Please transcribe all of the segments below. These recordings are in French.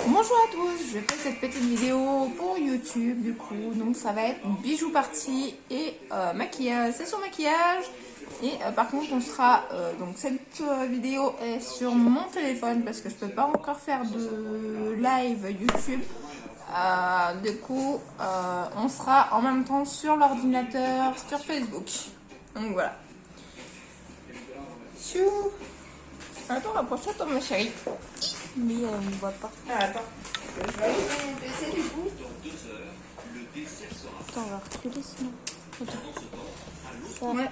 Bonjour à tous, je fais cette petite vidéo pour YouTube du coup, donc ça va être bijoux party et maquillage, session maquillage. Et par contre on sera, donc cette vidéo est sur mon téléphone parce que je peux pas encore faire de live YouTube. Du coup on sera en même temps sur l'ordinateur, sur Facebook. Donc voilà. Chou. Attends, rapproche-toi ma chérie. Mais on ne voit pas. Ah, attends. Je vais aller baisser du coup. Attends, on va reculer sinon. Attends. Ça, Ouais.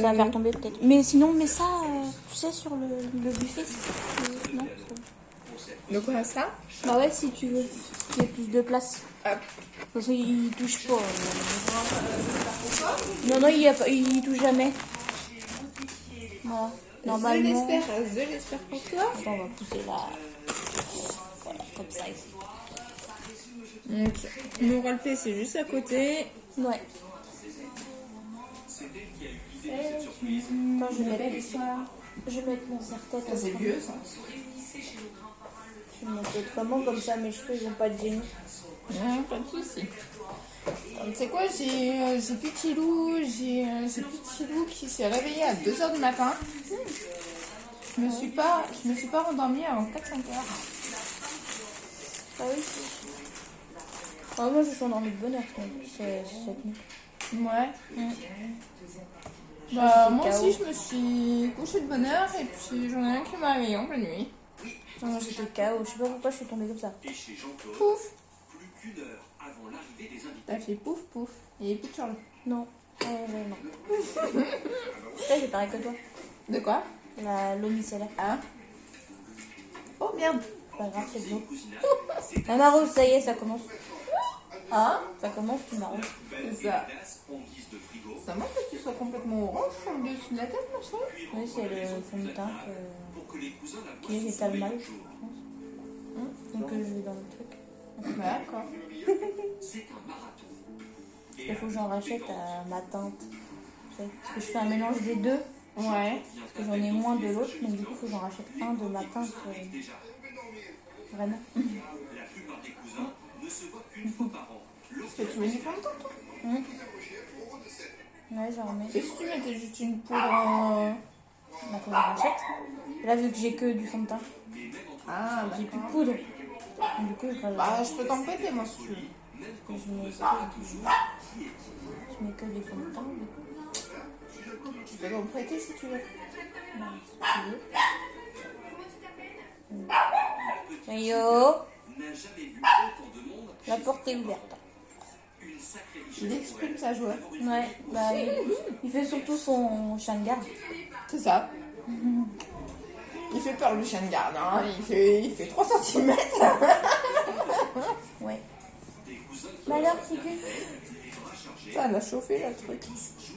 Ça va faire tomber peut-être. Mais sinon, mets ça, tu sais, sur le buffet. Non, De quoi ça? bah ouais, si tu veux. Il y a plus de place. Hop. Parce qu'il touche pas. Non, il touche jamais. Voilà. Normalement. Je l'espère pour toi. Attends, on va pousser là. Voilà, comme ça. Donc, mon roleplay c'est juste à côté. Ouais. Attends, je vais mettre mon serre-tête. Ça c'est vieux ça. Je vais mettre vraiment comme ça, mes cheveux ils vont pas être gênés. Non, pas de soucis. Tu sais quoi, j'ai Pitilou qui s'est réveillé à 2h du matin. Je me suis pas rendormie avant 4-5 heures. Ah oui. Ah, moi je suis endormie de bonne heure cette nuit. Ouais. Bah, moi aussi je me suis couchée de bonne heure et puis j'en ai un qui m'a réveillée en pleine nuit. Non, j'étais KO, je sais pas pourquoi je suis tombée comme ça. Pouf. T'as fait pouf pouf. Et plus de Charlotte. Non. Non. Ça j'ai pareil que toi. De quoi? L'eau micellaire. Hein? Oh merde. Pas grave, c'est de l'eau. La m'arrose, ça y est, ça commence. Hein? Ça commence, tu m'arroses. C'est ça. Ça montre que tu sois complètement orange sur le dessus de la tête, ma chérie. Oui, c'est le fond de teint qui étale mal, je pense. Donc je vais dans le truc. D'accord. Il faut que j'en rachète à ma teinte. Tu sais, parce que je fais un mélange des deux. Ouais. Parce que j'en ai moins de l'autre, donc du coup, il faut que j'en rachète un de ma teinte. Vraiment. Est-ce que tu mets du fond de teint, toi? Ouais, j'en remets. Et si tu mettais juste une poudre en... Bah, faut que j'en rachète. Et là, vu que j'ai que du fond de teint, Ah, j'ai plus de poudre. Donc, du coup, bah, je peux t'en prêter, moi, si tu veux. je mets que des fonds de teint, du coup. Je peux t'en prêter, si tu veux. Bah, si tu veux. Yo, la porte est ouverte. Il exprime sa joie. Ouais, bah il fait surtout son chien de garde. C'est ça. Il fait peur, le chien de garde. Hein. Il fait 3 cm. Ouais. Bah alors, c'est que... Ça, elle a chauffé, là, le truc.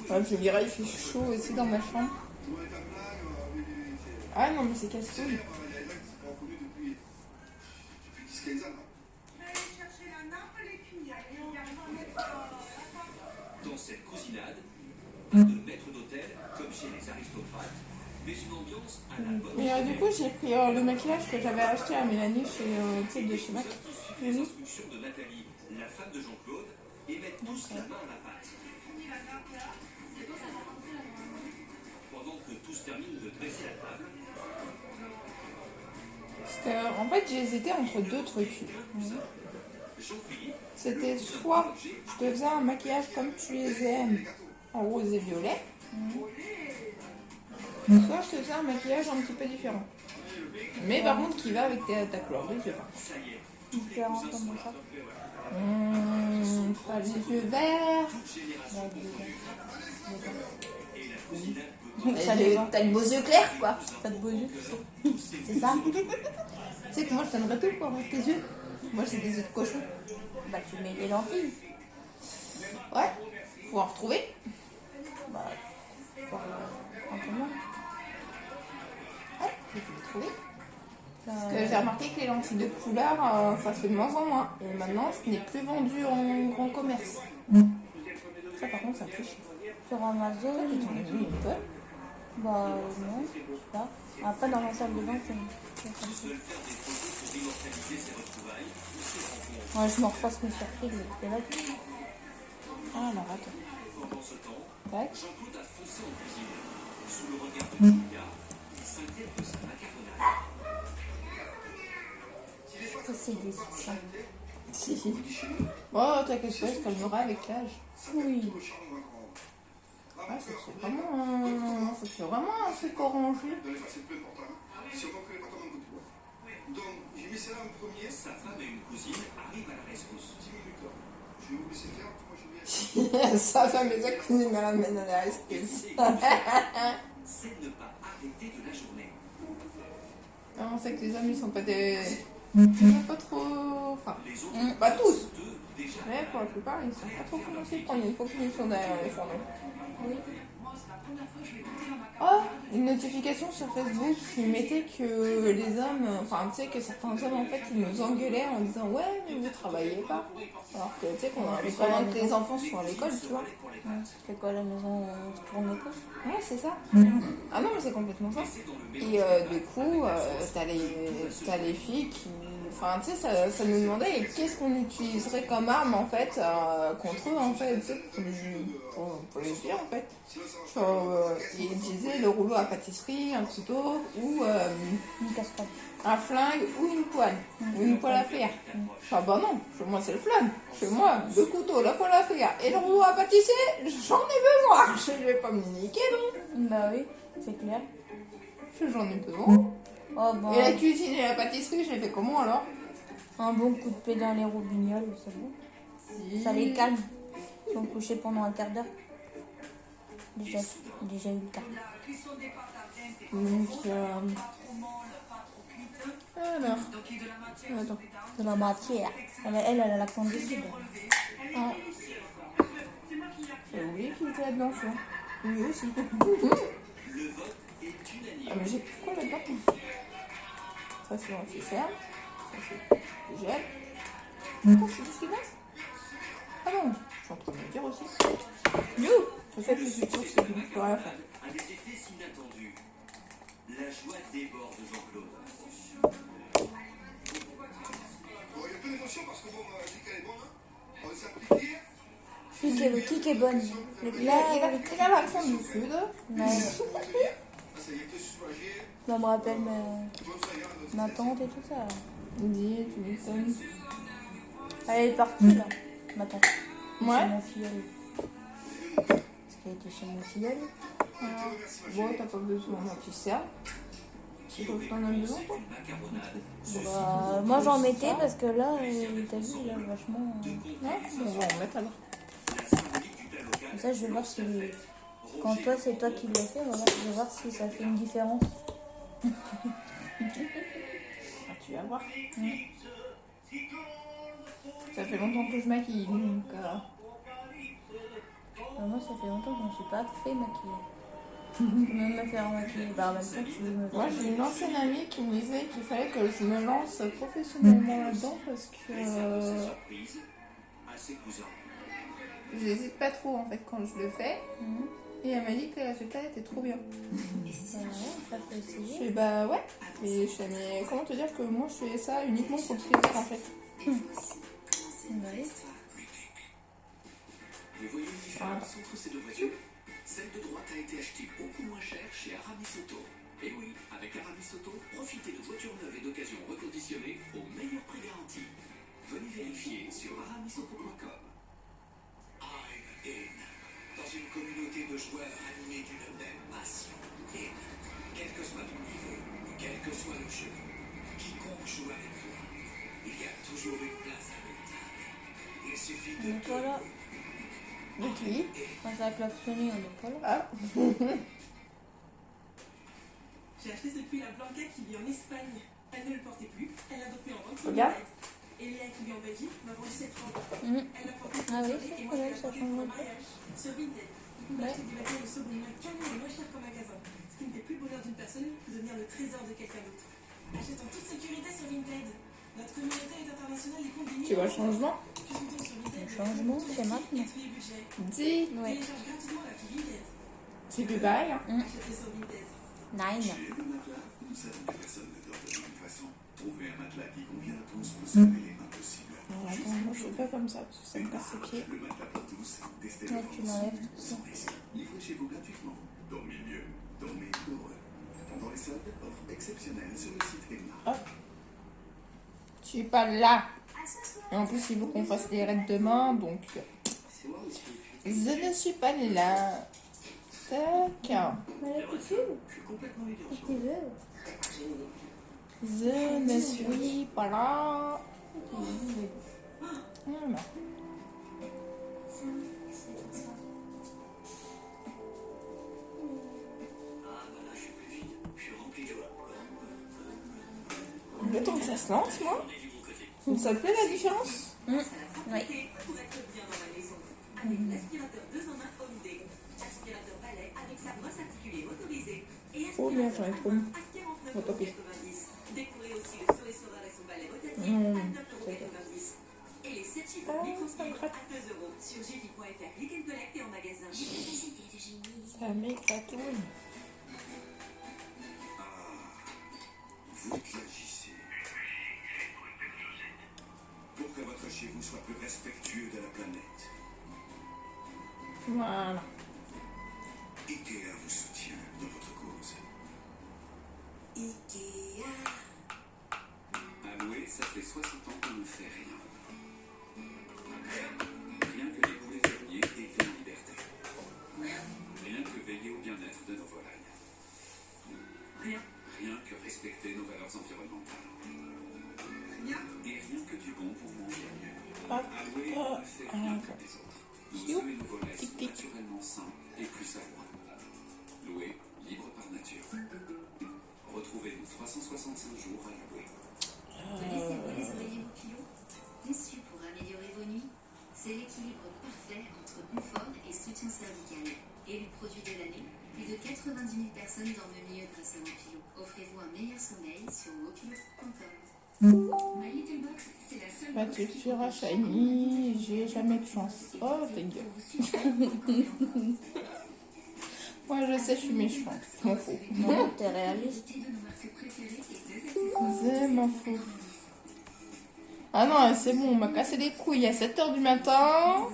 Ouais, je dirais, il fait chaud aussi dans ma chambre. Ah non, mais c'est casse-couille. Dans cette cousinade, pas de maître d'hôtel comme chez les aristocrates, mais une ambiance à la bonne. Et du coup, j'ai pris le maquillage que j'avais acheté à Mélanie chez de chez Mac. Les instructions de Nathalie, la femme de Jean-Claude, et mettent tous la main à la pâte. Pendant que tous terminent de dresser la table, En fait, j'ai hésité entre deux trucs. C'était soit je te faisais un maquillage comme tu les aimes, en rose et violet, soit je te faisais un maquillage un petit peu différent. Mais par contre, qui va avec ta couleur de yeux. Différent comme ça. Pas les yeux verts. Ça dépend. T'as de beaux yeux clairs, quoi. T'as de beaux yeux. C'est ça. Tu sais que moi, je donnerais tout pour avoir tes yeux. Moi, j'ai des yeux de cochon. Bah tu mets des lentilles. Ouais, faut en retrouver. Bah, faut un peu moins. Ouais, il faut les trouver. Parce Euh, que j'ai remarqué que les lentilles de couleur, ça se fait de moins en moins. Et maintenant, ce n'est plus vendu en grand commerce. Ça, par contre, ça me fait chier. Sur Amazon, Tu t'en as mis une bonne. Bah non, je sais pas. Après, dans la salle de bain, c'est comme ça. Veulent faire des photos pour immortaliser ces retrouvailles ou ces rencontres. Ouais, je me refasse mes surprises, c'est là. Ah, alors attends. Pendant ce temps, Tac. Jean-Claude a foncé en cuisine. Sous le regard de Julia, il s'inquiète de sa macaronnade. Ça, c'est des soutiens. Si, si. Oh, t'inquiète pas, je calmerai avec l'âge. Oui. Ah, ça fait vraiment un truc orangé. Donc, j'ai mis celle-là en premier. Sa femme et une cousine arrivent à la rescousse. 10 minutes. Je vais vous laisser faire, moi je vais. Sa femme et sa cousine me l'amènent à la rescousse. C'est de ne pas arrêter de la journée. Non, on sait que les hommes, ils sont pas des... Ils sont pas trop... Enfin, Les autres, pas tous. deux, déjà. Mais pour la plupart, ils sont pas trop comment s'y prendre. Il faut qu'ils sont derrière les fourneaux. Oui. Oh, une notification sur Facebook qui mettait que les hommes, enfin tu sais que certains hommes en fait ils nous engueulaient en disant ouais mais vous travaillez pas. Alors que tu sais qu'on avait pendant que les enfants sont à l'école, tu vois. C'est quoi la maison, on se tourne les pouces? Ouais c'est ça. Ah non mais c'est complètement ça. Et du coup t'as les filles qui, enfin tu sais ça nous demandait qu'est-ce qu'on utiliserait comme arme en fait contre eux en fait, tu sais, pour les filles en fait. Ils disaient le rouleau à pâtisserie, un couteau ou Une casserole. un flingue ou une poêle ou une poêle à frire. Ah bah non, chez moi c'est le flingue. Chez moi le couteau, la poêle à frire et le rouleau à pâtisser, j'en ai besoin. Je vais pas me niquer non. Bah oui, c'est clair. J'en ai besoin. Oh bah, Et la cuisine et la pâtisserie, je les fais comment alors? un bon coup de pied dans les roubignoles, c'est bon. Ça les calme. Ils sont couchés pendant un quart d'heure. Déjà eu le cas. Donc alors, attends. De la matière. Elle a l'accent du sud. Ah. J'ai oublié qu'il était là-dedans, je crois. Lui aussi. Le vote est unanime. Ah mais j'ai quoi là-dedans? Ça c'est l'anti-cercle. Ça c'est le gel. Pourquoi c'est ce qui passe? Ah non, je suis en train de me dire aussi. You! Je sais que je suis sûre que c'est bon, je peux rien faire. A des effets inattendus. La joie déborde de Jean-Claude. Bon, il y a peu d'émotion parce que bon, je dis qu'elle est bonne. Hein. On s'applique. Qui est bonne. Il a l'accent du sud. Ouais. Ça y est, t'es soulagé. Ça me rappelle Bon, ça y est, ma tante et tout ça. Dis, tu m'étonnes. Elle est partie là, ma tante. Ouais. Chez mon filleul. Parce qu'elle était chez mon filleul. Bon, t'as pas besoin d'anti-cercle. Tu crois que t'en as besoin, toi? Bah, moi j'en mettais parce que là, t'as vu, là, vachement. Ouais, bon, on va en mettre alors. Comme ça, je vais voir si. Quand toi, c'est toi qui l'as fait, voilà, je vais voir si ça fait une différence. Ah, tu vas voir. Ça fait longtemps que je maquille, donc... Moi, ça fait longtemps que je ne me suis pas fait maquiller. Je peux même me faire maquiller. Bah, en même temps, tu veux me faire. Moi, j'ai une ancienne amie qui me disait qu'il fallait que je me lance professionnellement là-dedans parce que Surprise à ses cousins. j'hésite pas trop en fait quand je le fais. Et elle m'a dit que le résultat était trop bien. Ouais, ça peut Je essayer. fais bah ouais. Et je fais mais comment te dire que moi je fais ça uniquement pour le plaisir en fait. Bah oui. Vous voyez une différence entre ces deux voitures? Celle de droite a été achetée beaucoup moins cher chez Aramis Auto. Et oui, avec Aramis Auto, profitez de voitures neuves et d'occasion reconditionnées au meilleur prix garanti. Venez vérifier sur aramisauto.com. I'm in. Dans une communauté de joueurs animés d'une même passion. In. Quel que soit ton niveau, quel que soit le jeu, quiconque joue avec toi, il y a toujours une place à notre table. Il suffit de Donc voilà. De qui? Quand ça a klaxonné, on est pas là. Ah. J'ai acheté ce pull à Blanca qui vit en Espagne. Elle ne le portait plus, elle l'a adopté en vente sur Regarde. Vinted. Et Léa qui vit en Belgique m'a vendu cette robe. Mhm. Elle l'a portée Ah oui, toute c'est et moi vrai, je l'ai ça portée change pour un mon peu. mariage sur Vinted. Du coup, Ouais. j'ai acheté des vêtements de seconde main canon et moins cher qu'en magasin. Ce qui me fait plus le bonheur d'une personne que de devenir le trésor de quelqu'un d'autre. Achète en toute sécurité sur Vinted. Notre communauté est internationale et compte des Tu vois le changement? Consultons sur Vinted. Le changement, c'est maintenant. Dis. Télécharge Ouais. gratuitement l'appli Vinted. C'est plus pareil hein. Achetez sur Vinted. Nine. Chez le matelas, nous savons que personne ne dort de la même façon. Trouver un matelas qui convient à tous peut sembler impossible. Alors, attends, moi je fais pas comme ça parce que ça me casse les pieds. Le matelas pour tous, testez Là, le tu l'enlèves tout ça. sans risque. Livré chez vous gratuitement. Dormez mieux, dormez heureux. Pendant les soldes, offre exceptionnelle sur le site Emma. Je suis pas là. Et en plus, il faut qu'on fasse les raids demain, donc je ne suis pas là. Tac. Je ne suis pas là. Voilà. Le temps que ça se lance, moi. Ça te plaît la différence? Oui. Pour être bien dans la maison. Avec l'aspirateur 2 en 1 Holiday. Aspirateur balai avec sa brosse articulée motorisée. Et Oh merde, j'en ai trop mis. à 49,90 Bon, tant pis. Découvrez aussi le Soleil Solar et son balai rotatif à 9,90 €. Et les 7 chiffres micro-styles à 2 € sur jiffy.fr. Click and collect et en magasin. Ça m'éclatouille. Vous qui agissez. Pour que votre chez vous soit plus respectueux de la planète. Voilà. IKEA vous soutient dans votre cause. Avouez, ça fait 60 ans qu'on ne fait rien. Rien que les poulets fermiers élevés en liberté. Rien que veiller au bien-être de nos volailles. Rien que respecter nos valeurs environnementales. Et rien que du bon pour manger mieux. Hop. Avouez, on ne fait rien comme les autres. Nos œufs et nos volailles sont Tic-tic. naturellement sains et plus savoureux. Loué, libre par nature. Retrouvez-nous 365 jours à louer. Connaissez-vous les oreillers Moupillon? Conçus pour améliorer vos nuits, c'est l'équilibre parfait entre confort et soutien cervical. Élu produit de l'année, plus de 90 000 personnes dorment mieux grâce à Moupillon. Offrez-vous un meilleur sommeil sur wopillon.com. My Little Box, c'est la seule Pas de texture à shiny, j'ai jamais de chance. Oh, ta gueule. Moi, je sais, je suis méchante. Je m'en fous. Non, t'es réaliste. de nos marques préférées et 2 accessoires. Je m'en fous. Ah non, c'est bon, on m'a cassé les couilles à 7h du matin.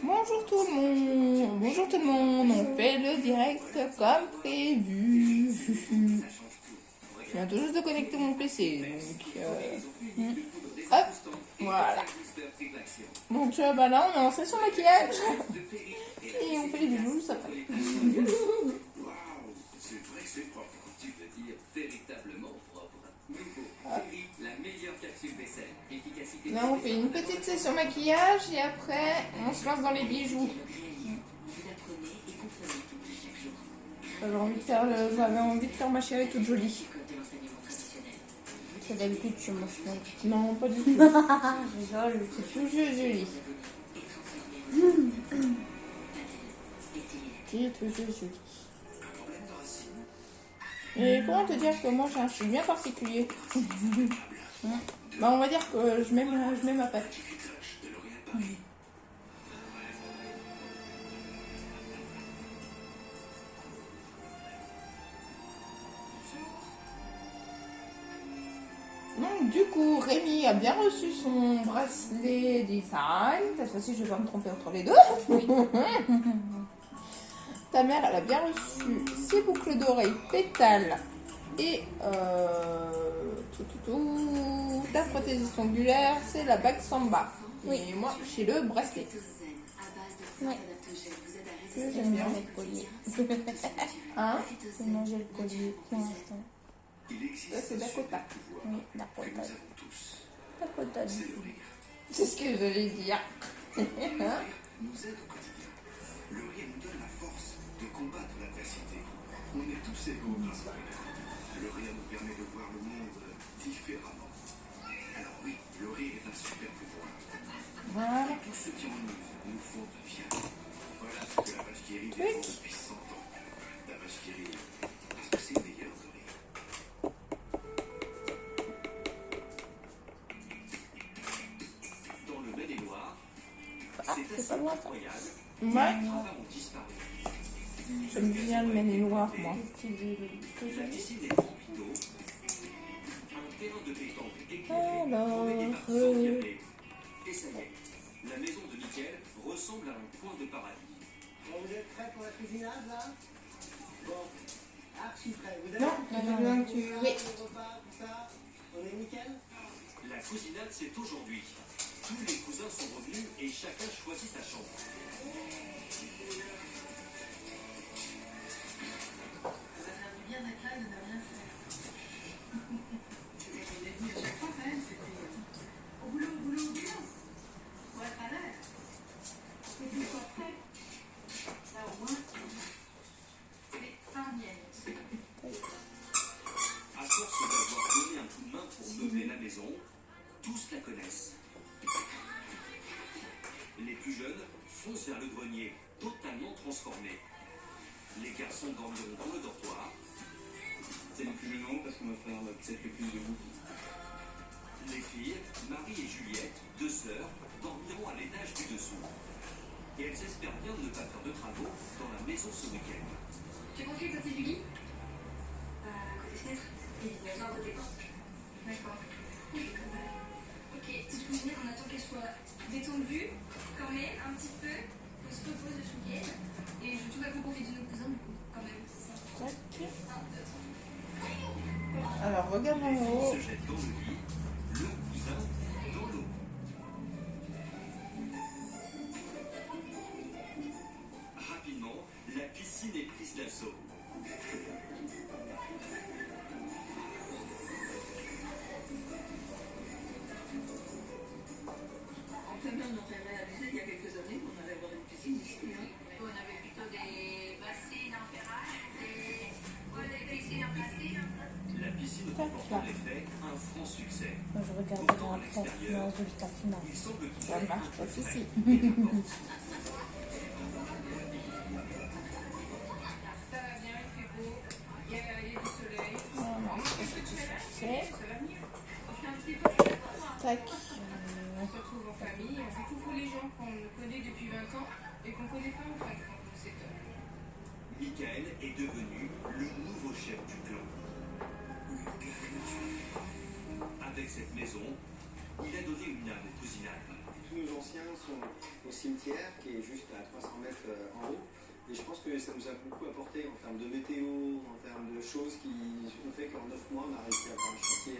Bonjour tout le monde. Bonjour tout le monde. On fait le direct comme prévu. Je viens tout juste de connecter mon PC. Donc, hop, voilà. Donc bah là, on est en session maquillage. Et on fait les bijoux juste après. Waouh, c'est vrai que c'est propre. Tu veux dire véritablement propre. Nouveau, Ferry, la meilleure capsule vaisselle. Efficacité. Là, on fait une petite session maquillage et après, on se lance dans les bijoux. J'avais envie de faire ma chérie toute jolie. C'est d'habitude, tu manges mal. Non, pas du tout. Je rigole. C'est tout joli. C'est tout joli. Et comment te dire que moi j'ai un style bien particulier. Bah, on va dire que je mets ma patte. Donc du coup, Rémi a bien reçu son bracelet design. Cette fois-ci, je vais pas me tromper entre les deux. Ta mère, elle a bien reçu ses boucles d'oreilles pétales et ta prothésiste ongulaire, c'est la bague Samba. Et moi, j'ai le bracelet. Ouais. J'aime bien. Manger le collier. Hein? Je vais manger le collier pour l'instant. Ça, c'est Dakota. Oui, Dakota. Dakota. C'est ce que j'allais dire. Nous aide au quotidien. Le rire nous donne la force de combattre l'adversité. On est tous égaux grâce au rire. Le rire nous permet de voir le monde différemment. Alors oui, le rire est un super pouvoir. Voilà. Tous ceux qui en nous font du bien. Voilà ce que la vache qui rit défend depuis 100 ans. La vache qui rit, parce que c'est meilleur de rire. Dans le Maine-et-Loire, Ah, c'est pas loin ça. royal, Ouais. les gravats ont disparu. J'aime bien le Maine-et-Loire, moi. La piscine est remplie d'eau. Un terrain de pétanque éclairé Alors, emmène par sans diable. Et ça y est, la maison de Mickaël ressemble à un coin de paradis. Bon, vous êtes prêts pour la cuisinade là? Bon, archi prêt. Vous avez Non, tout j'ai besoin que tu... le Oui. repas, tout ça? On est nickel? La cousinade, c'est aujourd'hui. Tous les cousins sont revenus et chacun choisit sa chambre. Ça va faire du bien d'être là et de ne rien faire. Et je l'ai dit à chaque fois quand même, c'était au boulot, au boulot, au boulot. Pour être à l'heure. Et puis soit prêt. Là au moins, c'est un bien. À force d'avoir donné un coup de main pour meubler la maison, tous la connaissent. Les plus jeunes foncent vers le grenier, totalement transformé. Les garçons dormiront dans le dortoir. C'est le plus gênant parce qu'on va faire peut-être le plus de goût. Les filles, Marie et Juliette, 2 sœurs, dormiront à l'étage du dessous. Et elles espèrent bien de ne pas faire de travaux dans la maison ce week-end. Tu construis le côté du lit côté fenêtre. Et non, côté porte. D'accord. Oui, comme ça. Ok, petite cuisinière, on attend qu'elle soit détendue, quand même, un petit peu, qu'on se repose le week-end. Et je tout va qu'on profite de nos cousins, du coup, quand même. C'est ça. Un, deux, trois. Alors, regarde en Les filles haut. se jettent dans le lit, le cousin dans l'eau. Rapidement, la piscine est prise d'assaut. En plein milieu, on en fait réaliser il y a quelques années, on allait voir une piscine ici. Hein. On avait plutôt des bassines en ferraille, des piscines en plastique. La piscine remporte en effet un franc succès. Moi, je regarderai après le résultat final. Il semble qu'il Ça y ait marche un pas peu ici. de et n'importe. Ça va bien, il fait beau, il y a du soleil. Non, non, Qu'est-ce que tu fais là? c'est... Ça va venir. On fait un petit peu de Tac. on se retrouve en famille, on découvre les gens qu'on connaît depuis 20 ans et qu'on ne connaît pas en fait. Donc c'est top. Mickaël est devenu le nouveau chef du clan. Avec cette maison, il a donné une âme aux cousinades. Tous nos anciens sont au cimetière qui est juste à 300 mètres en haut. Et je pense que ça nous a beaucoup apporté en termes de météo, en termes de choses qui ont fait qu'en 9 mois, on a réussi à faire un chantier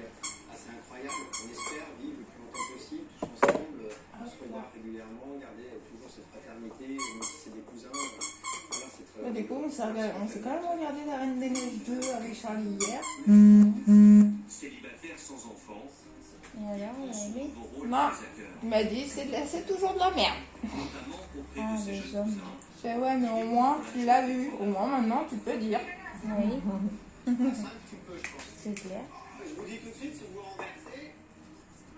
assez incroyable. On espère vivre le plus longtemps possible, tous ensemble, se revoir régulièrement, garder toujours cette fraternité, même si c'est des cousins. Voilà, c'est très... Bah, du coup, on s'est quand même regardé La Reine des Neiges 2 avec Charlie hier. Célibataire sans enfant, Et alors, prend il a son aimé? nouveau rôle Non. très à cœur, Il m'a dit, c'est toujours de la merde. notamment auprès Ah, de ses les jeunes hommes. cousins. Je fais, ouais, mais au moins, tu l'as vu. Au moins, maintenant, tu peux dire. Oui, Un petit peu, je pense. c'est clair. Je vous dis tout de suite, si vous renversez,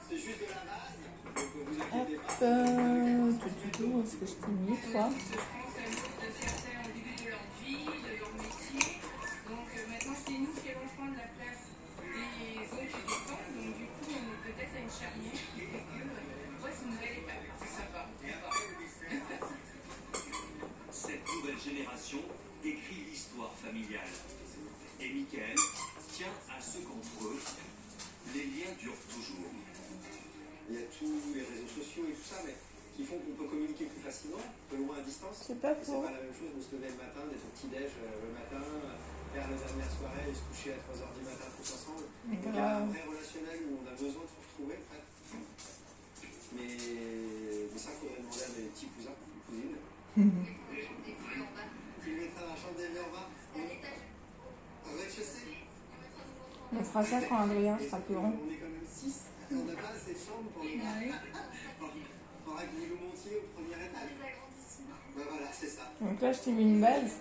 c'est juste de la base. Donc vous Hop, inquiétez pas. tout, où est-ce que je t'ai mis, toi? Je pense à nous de certains au début de leur vie, de leur métier. Donc maintenant, c'est nous qui allons prendre la place des oncles et des tantes. Donc du coup, on est peut-être à une charnière qui fait que c'est une belle étape. C'est sympa. Cette nouvelle génération écrit l'histoire familiale. Et Mickaël tient à ce qu'entre eux, les liens durent toujours. Il y a tous les réseaux sociaux et tout ça, mais qui font qu'on peut communiquer plus facilement, de loin à distance. C'est pas Et c'est faux. pas la même chose de se lever le matin, d'être au petit-déj le matin, faire la dernière soirée et se coucher à 3h du matin tous ensemble. Donc il y a un vrai relationnel où on a besoin de se retrouver en fait. Mais ça, il faudrait demander à mes petits cousins, cousines. Tu le mettras dans la chambre des vieux en bas, au rez-de-chaussée. On fera ça quand Adrien sera plus grand. On est quand même 6, on n'a pas assez de chambres pour le faire. Faudra que vous le montiez au premier étage. Ben voilà, c'est ça. Donc là, je t'ai mis une base.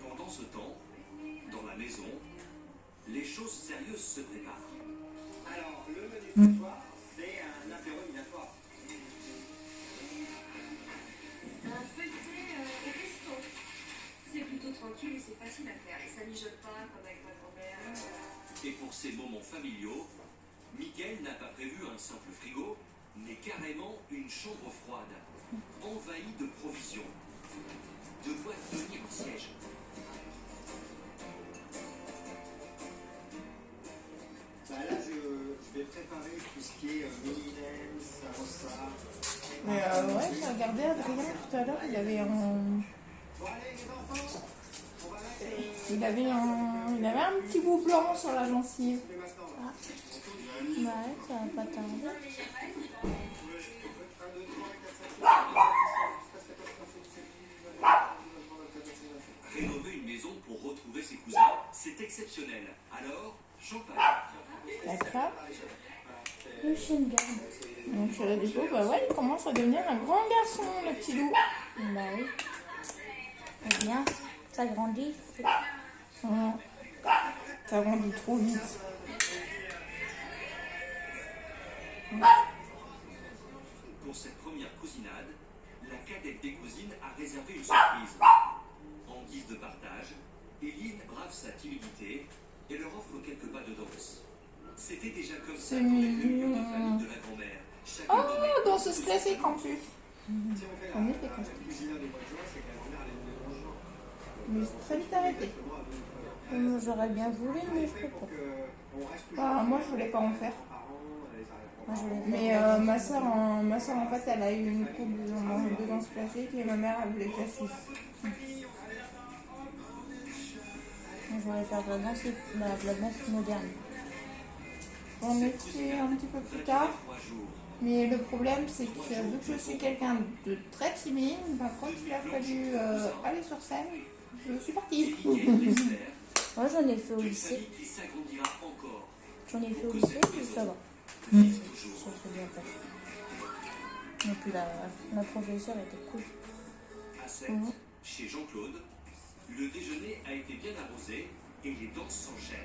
Pendant ce temps, dans la maison, les choses sérieuses se préparent. Alors, le menu ce soir, c'est un apéro minatoire. Un feuilleté au resto. C'est plutôt tranquille et c'est facile à faire. Et ça mijote pas comme avec ma grand-mère. Et pour ces moments familiaux, Mickaël n'a pas prévu un simple frigo, mais carrément une chambre froide, envahie de provisions. De quoi tenir un siège. Bah là, je vais préparer tout ce qui est mini-nem, samosa. Mais ouais, j'ai regardé Adrien tout à l'heure, il avait un... Bon, allez, les enfants, on va mettre Il avait un petit bout blanc sur la gencive. Bah ouais, ça va pas tarder. Rénover une maison pour retrouver ses cousins, c'est exceptionnel. Alors, champagne. D'accord. Le chien de garde. Donc du coup, bah ouais, il commence à devenir un grand garçon, le petit loup. Bah oui. C'est bien, ça grandit. Ouais. Ça grandit trop vite. Pour cette première cousinade, la cadette des cousines a réservé une surprise. En guise de partage, Éline brave sa timidité et leur offre quelques pas de danse. C'était déjà comme ça C'est dans les réunions de mignon. famille de la grand-mère. Chacun Oh, donnait danseuse classique en plus. Si on fait En effet, la cuisine du mois de juin, c'est que la grand-mère elle est venue en juin. Mais c'est très vite arrêté. Moi, j'aurais bien voulu, mais je peux pas. Bah, moi, je voulais pas en faire. Moi, je voulais Mais faire ma soeur, en fait, elle a eu une coupe de danse classique et ma mère, elle voulait que je suive. moi, je voulais faire de la danse moderne. On est fait un petit peu plus tard. 3 jours. Mais le problème, c'est que vu que je suis quelqu'un de très timide, bah, quand il a fallu aller sur scène, je suis partie. Mickaël l'espère, Moi, j'en ai fait au d'une lycée. famille qui s'agrandira encore. J'en ai fait au lycée, mais ça va. Vive Ça toujours. s'est bien passé. Et puis la professeure était cool. À 7, chez Jean-Claude, le déjeuner a été bien arrosé et les danses s'enchaînent.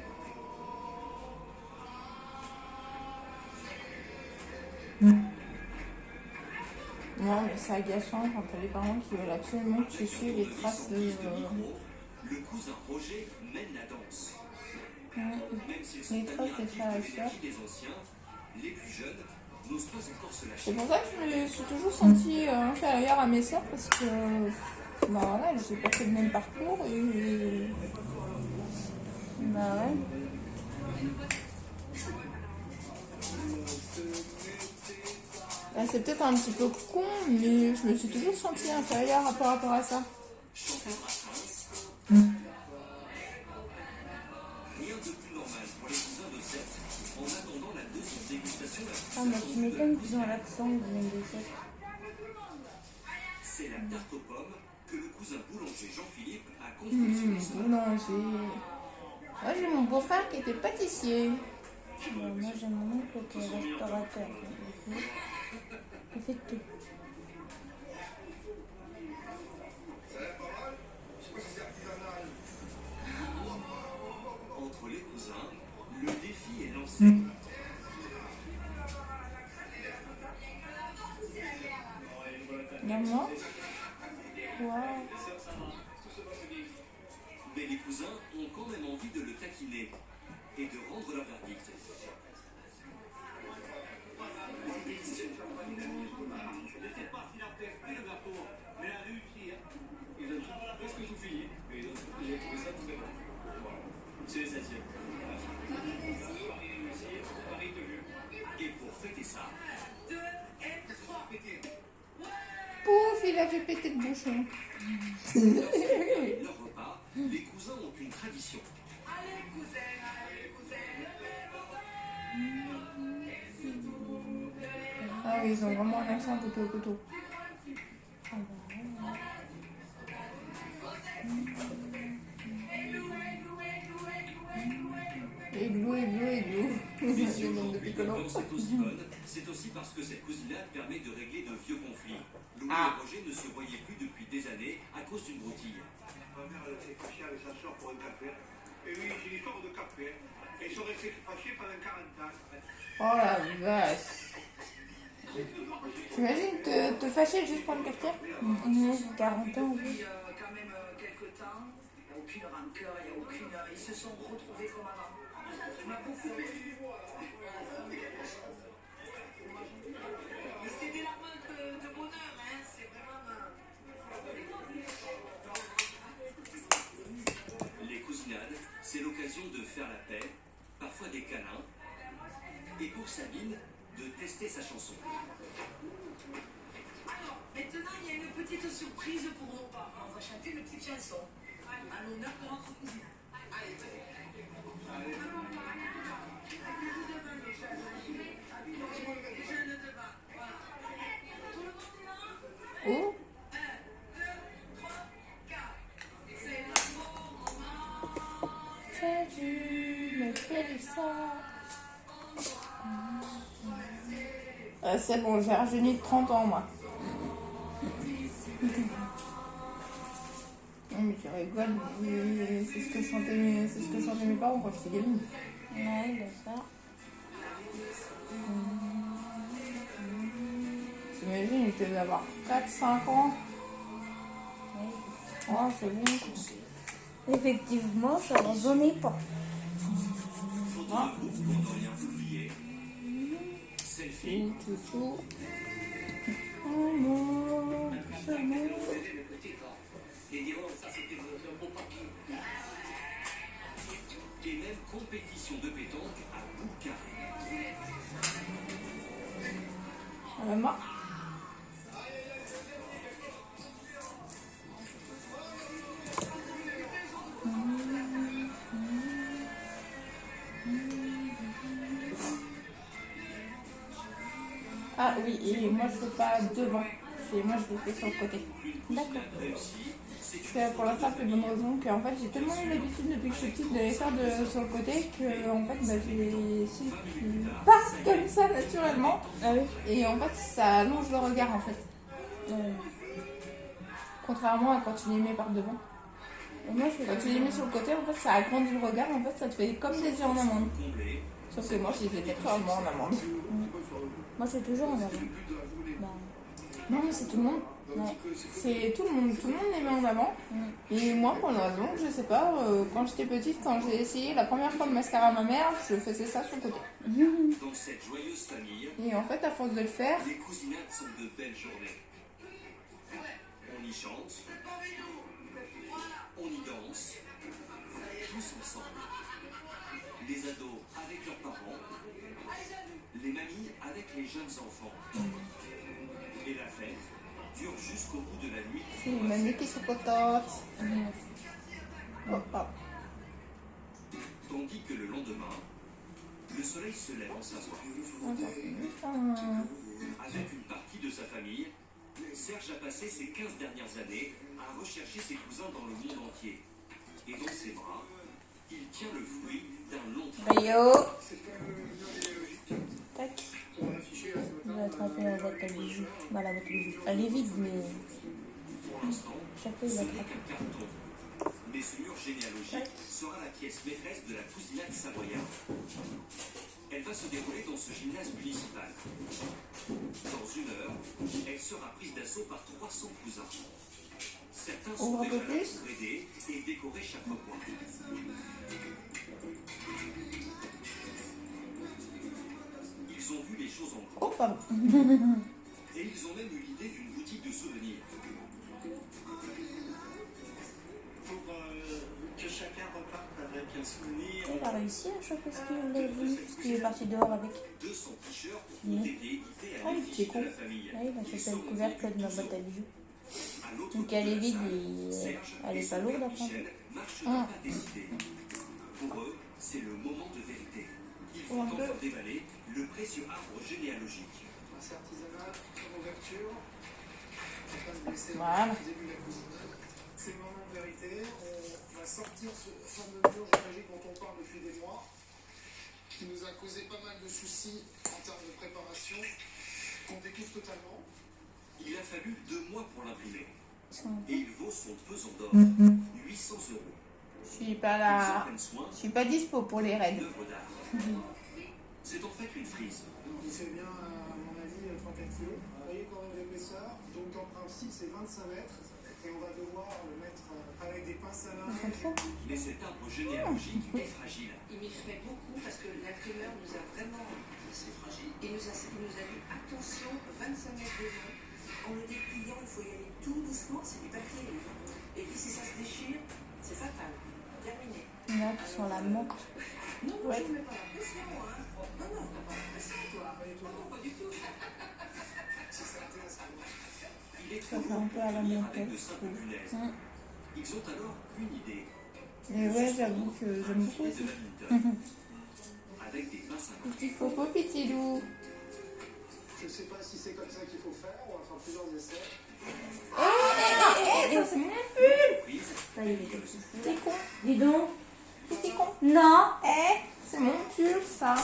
Non, mais c'est agaçant quand t'as les parents qui veulent absolument que tu suives les traces de... Le cousin Roger mène la danse. Même s'ils sont Les traces des frères et de sœurs. l'énergie des anciens, les plus jeunes n'osent pas encore se lâcher. C'est pour ça que je me suis toujours sentie inférieure à mes sœurs parce que bah voilà, j'ai pas fait le même parcours et Bah ouais. bah, c'est peut-être un petit peu con, mais je me suis toujours sentie inférieure par rapport à ça. Rien de plus normal pour les cousins de 7 en attendant la deuxième dégustation. Ah, bah tu m'étonnes qu'ils ont l'accent, ils viennent de ça. C'est la tarte aux pommes que le cousin boulanger Jean-Philippe a confectionnée ce matin. Boulanger. Moi j'ai mon beau-frère qui était pâtissier. Bah, moi, j'ai mon oncle qui est restaurateur. Il fait tout. Entre les cousins, le défi est lancé. Regarde-moi. Waouh. Mais les cousins ont quand même envie de le taquiner et de rendre leur verdict. Ils ont presque tout fini, mais j'ai trouvé ça très bon. Voilà, c'est l'essentiel. Et pour fêter ça, Pouf, il a fait péter le bouchon. leur repas, les cousins ont une tradition. Ah oui, ils ont vraiment un accent couteau au couteau. Églou, églou, églou. Mais si Le nom de aujourd'hui Piccolo. la danse est aussi bonne, c'est aussi parce que cette cousinade permet de régler de vieux conflits. Louis Ah. et Roger ne se voyaient plus depuis des années à cause d'une broutille. Ma mère, elle s'est fâchée avec sa soeur pour un café. Et oui, c'est l'histoire de café. Et ils sont restés fâchés pendant 40 ans. Oh la vache. T'imagines te fâcher juste pour une cafetière? 40 ans, oui. Quand même quelques temps, il n'y a aucune rancœur, il n'y a ils se sont retrouvés comme avant. Ma bouffe. Mais c'est des larmes de bonheur, hein. C'est vraiment. Les cousinades, c'est l'occasion de faire la paix, parfois des câlins, et pour Sabine, de tester sa chanson. Alors, maintenant, il y a une petite surprise pour nos parents. On va chanter une petite chanson à l'honneur de notre cousine. Allez, vas-y. Les jeunes devant. Voilà. Tout le monde est là? Oh, 1, 2, 3, 4. C'est l'amour en Fais du, me fais ça. c'est bon, j'ai rajeuni de 30 ans, moi. Non, mais tu rigoles, mais c'est ce que chantaient mes parents quand j'étais gamine. Ouais, d'accord. T'imagines, je devais avoir 4-5 ans. Ouais. Oh, c'est bon. Effectivement, ça raisonnait pas. Photo de groupe pour ne rien oublier. Selfie. Tout. Oh non, c'est bon. Et diront, ça c'était un beau papier. Et même compétition de pétanque à bout de carré. Maman. Ah oui, et moi je fais pas devant, moi je le fais sur le côté. D'accord. C'est pour la simple et bonne raison qu'en fait j'ai tellement eu l'habitude depuis que je suis petite de les faire sur le côté que en fait j'ai les cils qui partent comme ça naturellement. Ah oui. Et en fait ça allonge le regard en fait. Contrairement à quand tu les mets par devant. Et moi, je fais Quand tu les mets sur le côté, en fait ça agrandit le regard, en fait ça te fait comme des yeux en amande. Sauf que moi je les ai naturellement en amande. Moi, je fais toujours en avant. Bah, Non mais c'est tout le monde. ouais. C'est tout le monde les met en avant. Et moi, pour une raison, je sais pas, quand j'étais petite, quand j'ai essayé la première fois le mascara à ma mère, je faisais ça sur le côté. Dans cette joyeuse famille, Et en fait, à force de le faire, les cousinades sont de belles journées. On y chante, on y danse, tous ensemble. Les ados avec leurs parents, les mamies avec les jeunes enfants. Et la fête dure jusqu'au bout de la nuit. c'est une mamie qui se contente. Oh, oh. Tandis que le lendemain, le soleil se lève en Savoie. Avec une partie de sa famille, Serge a passé ses 15 dernières années à rechercher ses cousins dans le monde entier. Et dans ses bras, il tient le fruit d'un long travail. Rio. Tac. Je vais attraper la boîte à bijoux. Bah, la boîte à bijoux. Elle est vide, mais Pour l'instant, chaque fois, il ce va n'est attraper. qu'un carton. Mais ce mur généalogique sera la pièce maîtresse de la cousinade savoyarde. Elle va se dérouler dans ce gymnase municipal. Dans une heure, elle sera prise d'assaut par 300 cousins. Certains sont Ouvre un déjà peu là plus. pour aider et décorer chaque recoin. Ils ont vu les choses en grand Oh, pardon. et ils ont même eu l'idée d'une boutique de souvenirs. Pour que chacun reparte avec un souvenir. Il a réussi à choper ce qu'il voulait, parce qu'il est parti dehors avec. 200 t-shirts ont été édités à Ah, il l'effigie était con. de la famille. Ouais, il a chopé le couvercle de ma boîte à bijoux. À l'autre Donc bout elle de est la vide salle, et Serge elle et est son pas lourde père à prendre. Michel marchent d'un pas décidé. Pour eux, c'est le moment de vérité. Il faut Un peu. encore déballer le précieux arbre généalogique. C'est artisanal, très ouverture. On va pas se blesser Voilà. au début de la cousinade. C'est le moment de vérité. On va sortir ce fameux mur géologique dont on parle depuis des mois, qui nous a causé pas mal de soucis en termes de préparation, qu'on découvre totalement. Il a fallu 2 mois pour l'imprimer. Et il vaut son pesant d'or, 800 €. Je suis pas Ils en là. prennent soin, Je suis pas dispo pour les une raids. œuvre d'art. C'est en fait une frise. Il fait bien, à mon avis, 3-4 kg. Vous voyez quand même l'épaisseur. Donc en principe, c'est 25 mètres. Et on va devoir le mettre avec des pinces à linge. Mais cet arbre généalogique est fragile. Il m'effraie beaucoup parce que l'imprimeur nous a vraiment. C'est fragile. Il nous a dit attention, 25 mètres de long. En le dépliant, il faut y aller tout doucement, c'est du papier. Et puis si ça se déchire, c'est fatal. Terminé. Il y en a qui sont la menthe. Non, moi, Ouais. je ne mets pas la pression, hein. Non, non, t'as pas la pression, toi. Non, pas du tout. Si ça intéresse à moi. Il est Ça trop fait un lourd peu à la pour tenir menthe, avec de simples punaises. Ils ont alors une idée. Et ouais, j'avoue que j'aime beaucoup Profiter aussi. de badminton. Avec des pinces à main. Petit coco, petit loup. Je sais pas si c'est comme ça qu'il faut faire, on va faire plusieurs essais. Ça c'est mon pull. Prise. Ça y est, il est comme ça. Petit con. Dis donc. Petit con. Non. C'est mon pull, ça.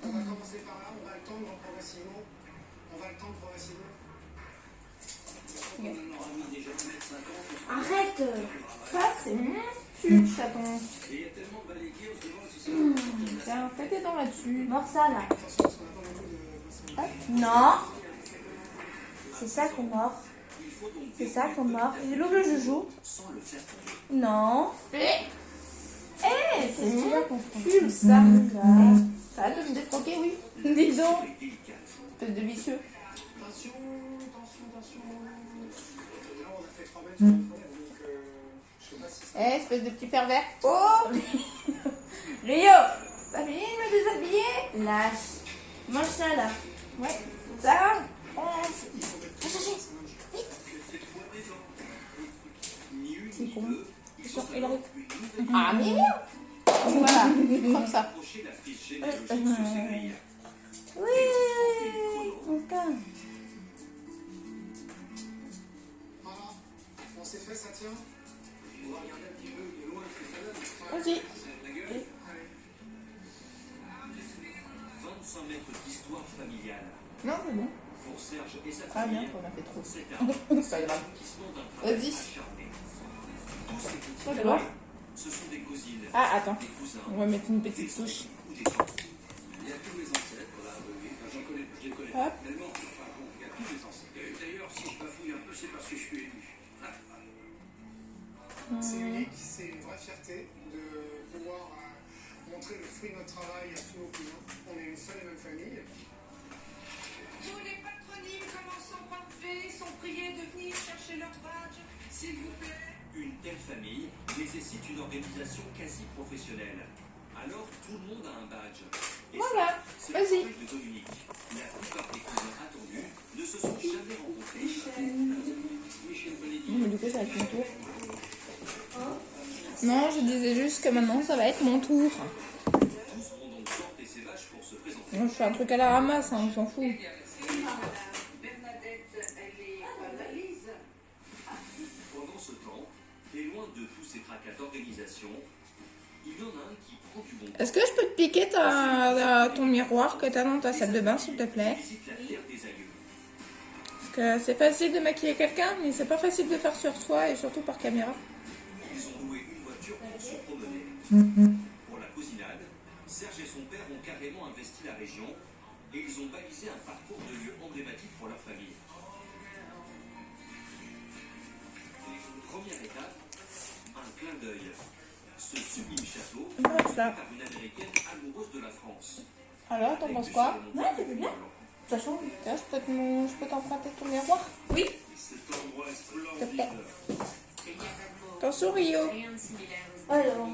On va commencer par là, on va le tendre progressivement. On va le tendre progressivement. On en aura mis déjà 1m50. Arrête. Ça c'est mon pull, chaton. Et il y a tellement de balayés, on se demande si ça va. Tiens, fais tes dents là-dessus. Mords ça là. Attention, parce qu'on a pas beaucoup de pinces. Non. C'est ça qu'on mord. Il faut donc C'est ça qu'on mord. Et l'eau le joujou. sans le faire tomber. Non. Fais. C'est C'est celui-là mon qu'on prend. pull, ça. Là. Ça va de me défroquer, oui. Dis donc. C'est délicat. Espèce de vicieux. Attention, attention, attention. Là, on a fait 3 mètres sur le fond, donc je sais pas si ça. Espèce de petit pervers. Oh, Léo. t'as fini de me déshabiller? Lâche. Mange ça là. Ouais, ça. Prends. Ni une C'est ni con. deux, ils sont Il alors arrive. une nouvelle Ah, mais merde. Voilà, comme ça. approcher la fiche généalogique sur ces grilles. Oui. Encore. Voilà, on s'est fait, ça tient. On va regarder un petit peu de loin ce que ça donne. Vas-y. La gueule. 25 mètres d'histoire familiale. Non, c'est bon. Pour Serge et sa Ah, famille, merde, on a fait trop. c'est C'est pas grave. l'aboutissement d'un travail Vas-y. acharné. Tous ces petits Ça gars, doit. ce sont des cousines, Ah, attends. des cousins, On va mettre une des petite touche. oncles ou des tantes. Il y a tous mes ancêtres là, oui, enfin, j'en connais, je les connais Hop. tellement. Enfin bon, il y a tous mes ancêtres. D'ailleurs, si je bafouille un peu, c'est parce que je suis élu. C'est unique, c'est une vraie fierté de pouvoir montrer le fruit de notre travail à tous nos clients. On est une seule et même famille. Tous les patronymes commençant par V sont priés de venir chercher leur badge, s'il vous plaît. Une telle famille nécessite une organisation quasi professionnelle. Alors tout le monde a un badge. Et Voilà, ça, c'est vas-y. le travail de Dominique. La plupart des cousins attendus ne se sont jamais rencontrés. Michel Valédy. Mais du coup, ça va être mon tour. Non, je disais juste que maintenant, ça va être mon tour. Tous vont donc porter ses vaches pour se présenter. Moi, je fais un truc à la ramasse, hein, on s'en fout. Bernadette, elle est analyse. Pendant ce temps, et loin de tous ces tracas d'organisation, il y en a un qui prend du bon temps. Est-ce que je peux te piquer ton miroir que t'as dans ta salle de bain, s'il te plaît? Visite la terre des aïeux. Parce que c'est facile de maquiller quelqu'un, mais c'est pas facile de faire sur soi et surtout par caméra. Ils ont loué une voiture pour se promener. Pour la cousinade, Serge et son père ont carrément investi la région et ils ont balisé un parcours de lieux emblématiques pour leur famille. Première étape, un clin d'œil. Ce sublime château, Voilà. par une américaine amoureuse de la France. Alors, t'en penses quoi? Ouais, ça fait bien. Ça change. Tiens, je peux t'emprunter ton miroir? Oui. Cet endroit est S'il te splendide. plaît. Attention, Rio. Rien de similaire aux Alors, on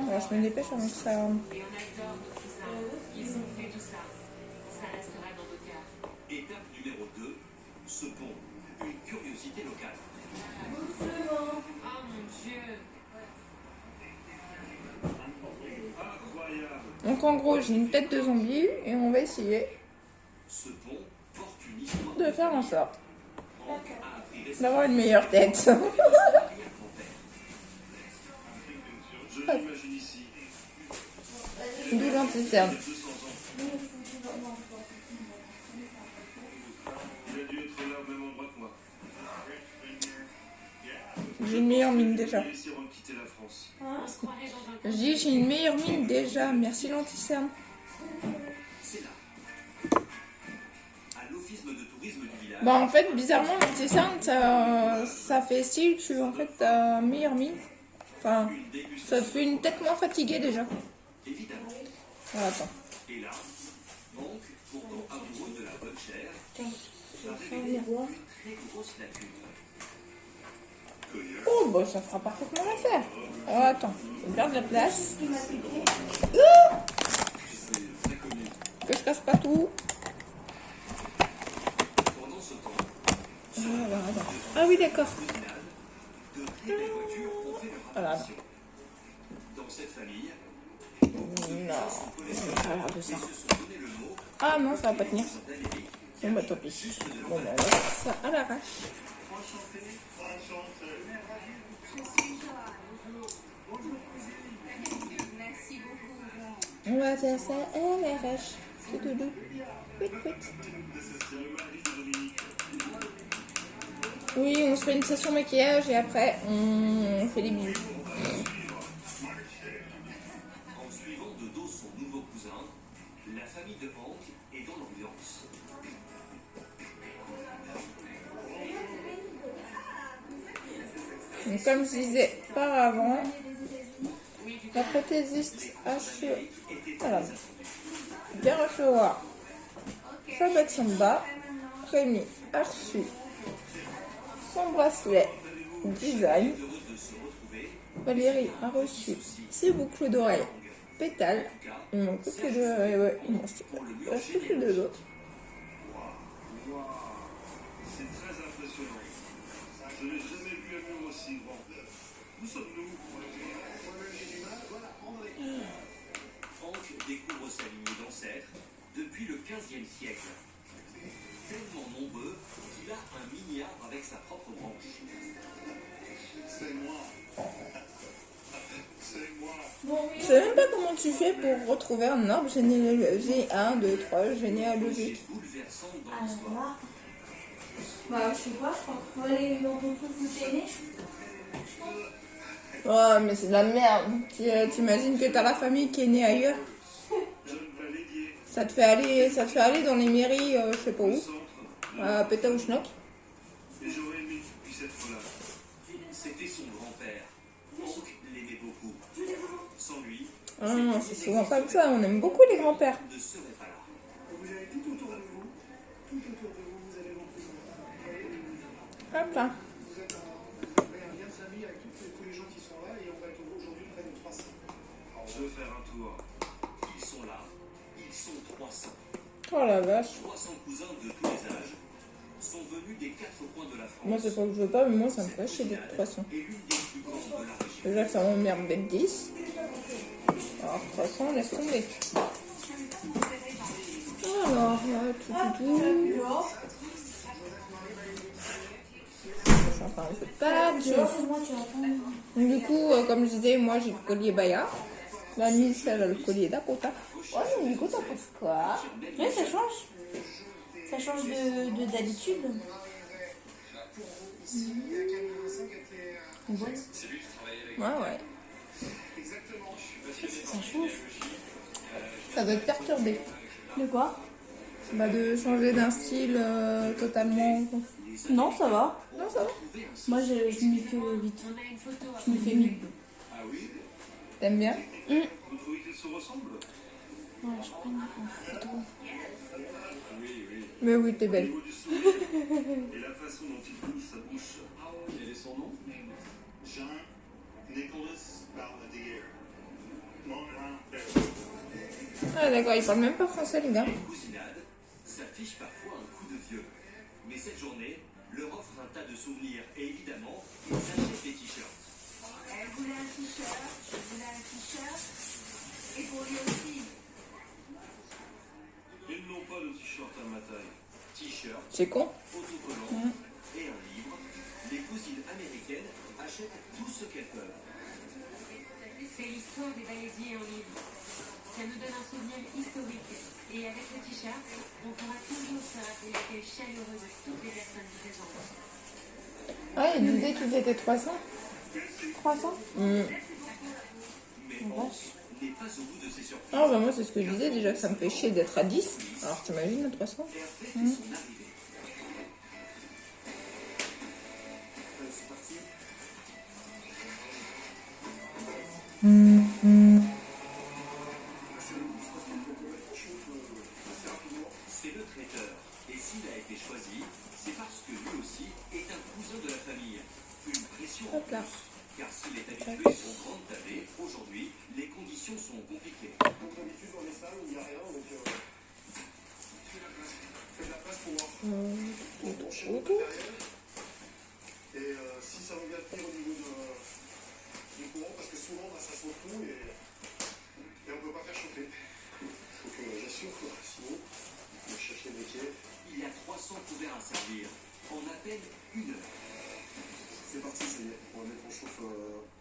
Alors, je me dépêche avant que ça... Et on adore nos cousins. Ils ont fait tout ça. Ça restera dans nos cœurs. Étape numéro 2, ce pont, une curiosité locale. Oh mon Dieu. Donc, en gros, j'ai une tête de zombie et on va essayer Ce pont porte une histoire de faire en sorte Franck a appris récemment d'avoir une meilleure tête. son arrière-grand-père. Je l'imagine ici. D'où l'anticerne. 200 ans. Il a dû être là au même endroit que moi. J'ai une meilleure mine déjà. Il est ici avant de quitter la France. On se croirait dans un Je dis, j'ai une meilleure mine déjà. Merci l'anticerne. C'est là, à l'office de tourisme du village. Bah en fait, bizarrement, le petit ça fait style que en fait t'as meilleur mine. Enfin, ça te fait une tête moins fatiguée déjà. Évidemment. Voilà, attends. Et là, donc, pourtant amoureux de la bonne chair, Tiens, je va vais faire révéler miroir. une très grosse lacune. Oh bah ça fera parfaitement l'affaire. Oh, attends, je garde la place. Que je casse pas tout. Pendant ce temps, Voilà, attends. Ah oui, d'accord. de très belles voitures ont fait leur Voilà. apparition. Dans cette famille, Non, ça a l'air de ça. ils se sont donné le mot Ah non, ça va pas tenir. d'Amérique. Bon bah tant pis. Bon bah on va faire ça à l'arrache. Merci beaucoup. On va faire ça à l'arrache. C'est doudou. Pouit, pouit. Oui, on se fait une session maquillage et après on fait des bisous. En suivant de dos son nouveau cousin, la famille de Hank est dans l'ambiance. Donc, comme je disais auparavant, la prothésiste voilà, bien recevoir sa Samba. Rémi a reçu son bracelet design. Valérie a reçu ses boucles d'oreilles pétales. Il manque plus que de... ouais, il manque plus que de l'autre. C'est très impressionnant. Je n'ai jamais vu un mur aussi grand. Où sommes-nous? Hank découvre sa lignée d'ancêtres depuis le XVe siècle. Tellement nombreux qu'il a un mini arbre avec sa propre branche. C'est moi. C'est moi. Je sais même pas comment tu fais pour retrouver un arbre généalogique 1, 2, 3 généalogique. Bouleversant dans Ah l'histoire. là. Bah, je sais pas, je crois. Faut aller dans ton truc où t'es né. Oh mais c'est de la merde. T'imagines que t'as la famille qui est née ailleurs. Ça te fait aller dans les mairies, je sais pas où. À Pétaouchnok. Et j'aurais aimé que tu puisses être là. C'était son grand-père. Hank l'aimait beaucoup. Sans lui, Ah, c'est souvent comme ça, on aime beaucoup les grands-pères. il ne serait pas là. Vous avez tout autour de vous. Tout autour de vous, vous avez vos cousins. Hop là. Vous avez un lien de famille avec tous les gens qui sont là et on va être aujourd'hui près de 300. Alors, je veux faire un tour. Ils sont là. Ils sont 300. Oh la vache. 300 cousins de tous les âges sont venus des 4 coins de la France. Moi c'est pas que je veux pas, mais moi ça me fait chier d'être 300. Et l'une des plus grandes de la région. Déjà que ça m'emmerde d'être 10. Alors 300, laisse tomber. Alors, tout. Je suis enfin un peu de pâte. Moi, tu attends. Donc, du coup, comme je disais, moi j'ai le collier Baya. La Miss, elle a le collier Dakota. Ouais, donc du coup, t'en penses quoi? Oui, ça change. Ça change de d'habitude. Ouais. Ça change. Ça doit te perturber. De quoi? Bah, de changer d'un style totalement. Non, ça va. Non, ça va. Moi, je m'y fais vite. Je m'y fais vite. Ah oui? T'aimes bien? Vous trouvez qu'ils se ressemblent? Ouais, je prends une photo. Oui, oui. Mais oui, t'es Au belle. niveau du sourire et la façon dont il bouge sa bouche. Quel est son nom? Jean Nicholas Baladier. Mon grand-père. Ah, d'accord, il parle même pas français, les gars. Cousinade s'affiche parfois un coup de vieux. Mais cette journée leur offre un tas de souvenirs et évidemment, ils achètent des t-shirts. Elle voulait un t-shirt, je voulais un t-shirt. Et pour lui aussi. Ils n'ont pas de t-shirt à ma taille. T-shirts, C'est con. autocollants et un livre. Les cousines américaines achètent tout ce qu'elles peuvent. C'est l'histoire des balésiers en livre. Ça nous donne un souvenir historique. Et avec le t-shirt, on pourra toujours se rappeler l'accueil chaleureux de toutes les personnes présentes. Ah, il disait qu'ils étaient 300. 300? Mais Hank n'était pas au bout de ses surprises. Ah bah moi c'est ce que je disais déjà, que ça me fait chier d'être à 10. Alors t'imagines à 300. Et après son arrivée. C'est parti. C'est le traiteur. Et s'il a été choisi, c'est parce que lui aussi est un cousin de la famille. Une pression en Hop là. plus. Car s'il est habitué aux grandes tablées, aujourd'hui, les conditions sont compliquées. Comme d'habitude, dans les salles où il n'y a rien, donc fais de la place pour voir. Bon, chez votre matériel. Et si ça vous vient pire au niveau du courant, parce que souvent bah, ça saute tout et on ne peut pas faire chauffer. Donc j'assure que sinon, on cherche les métiers. Il y a 300 couverts à servir en à peine 1 heure. C'est parti, ça y est. On va mettre en chauffe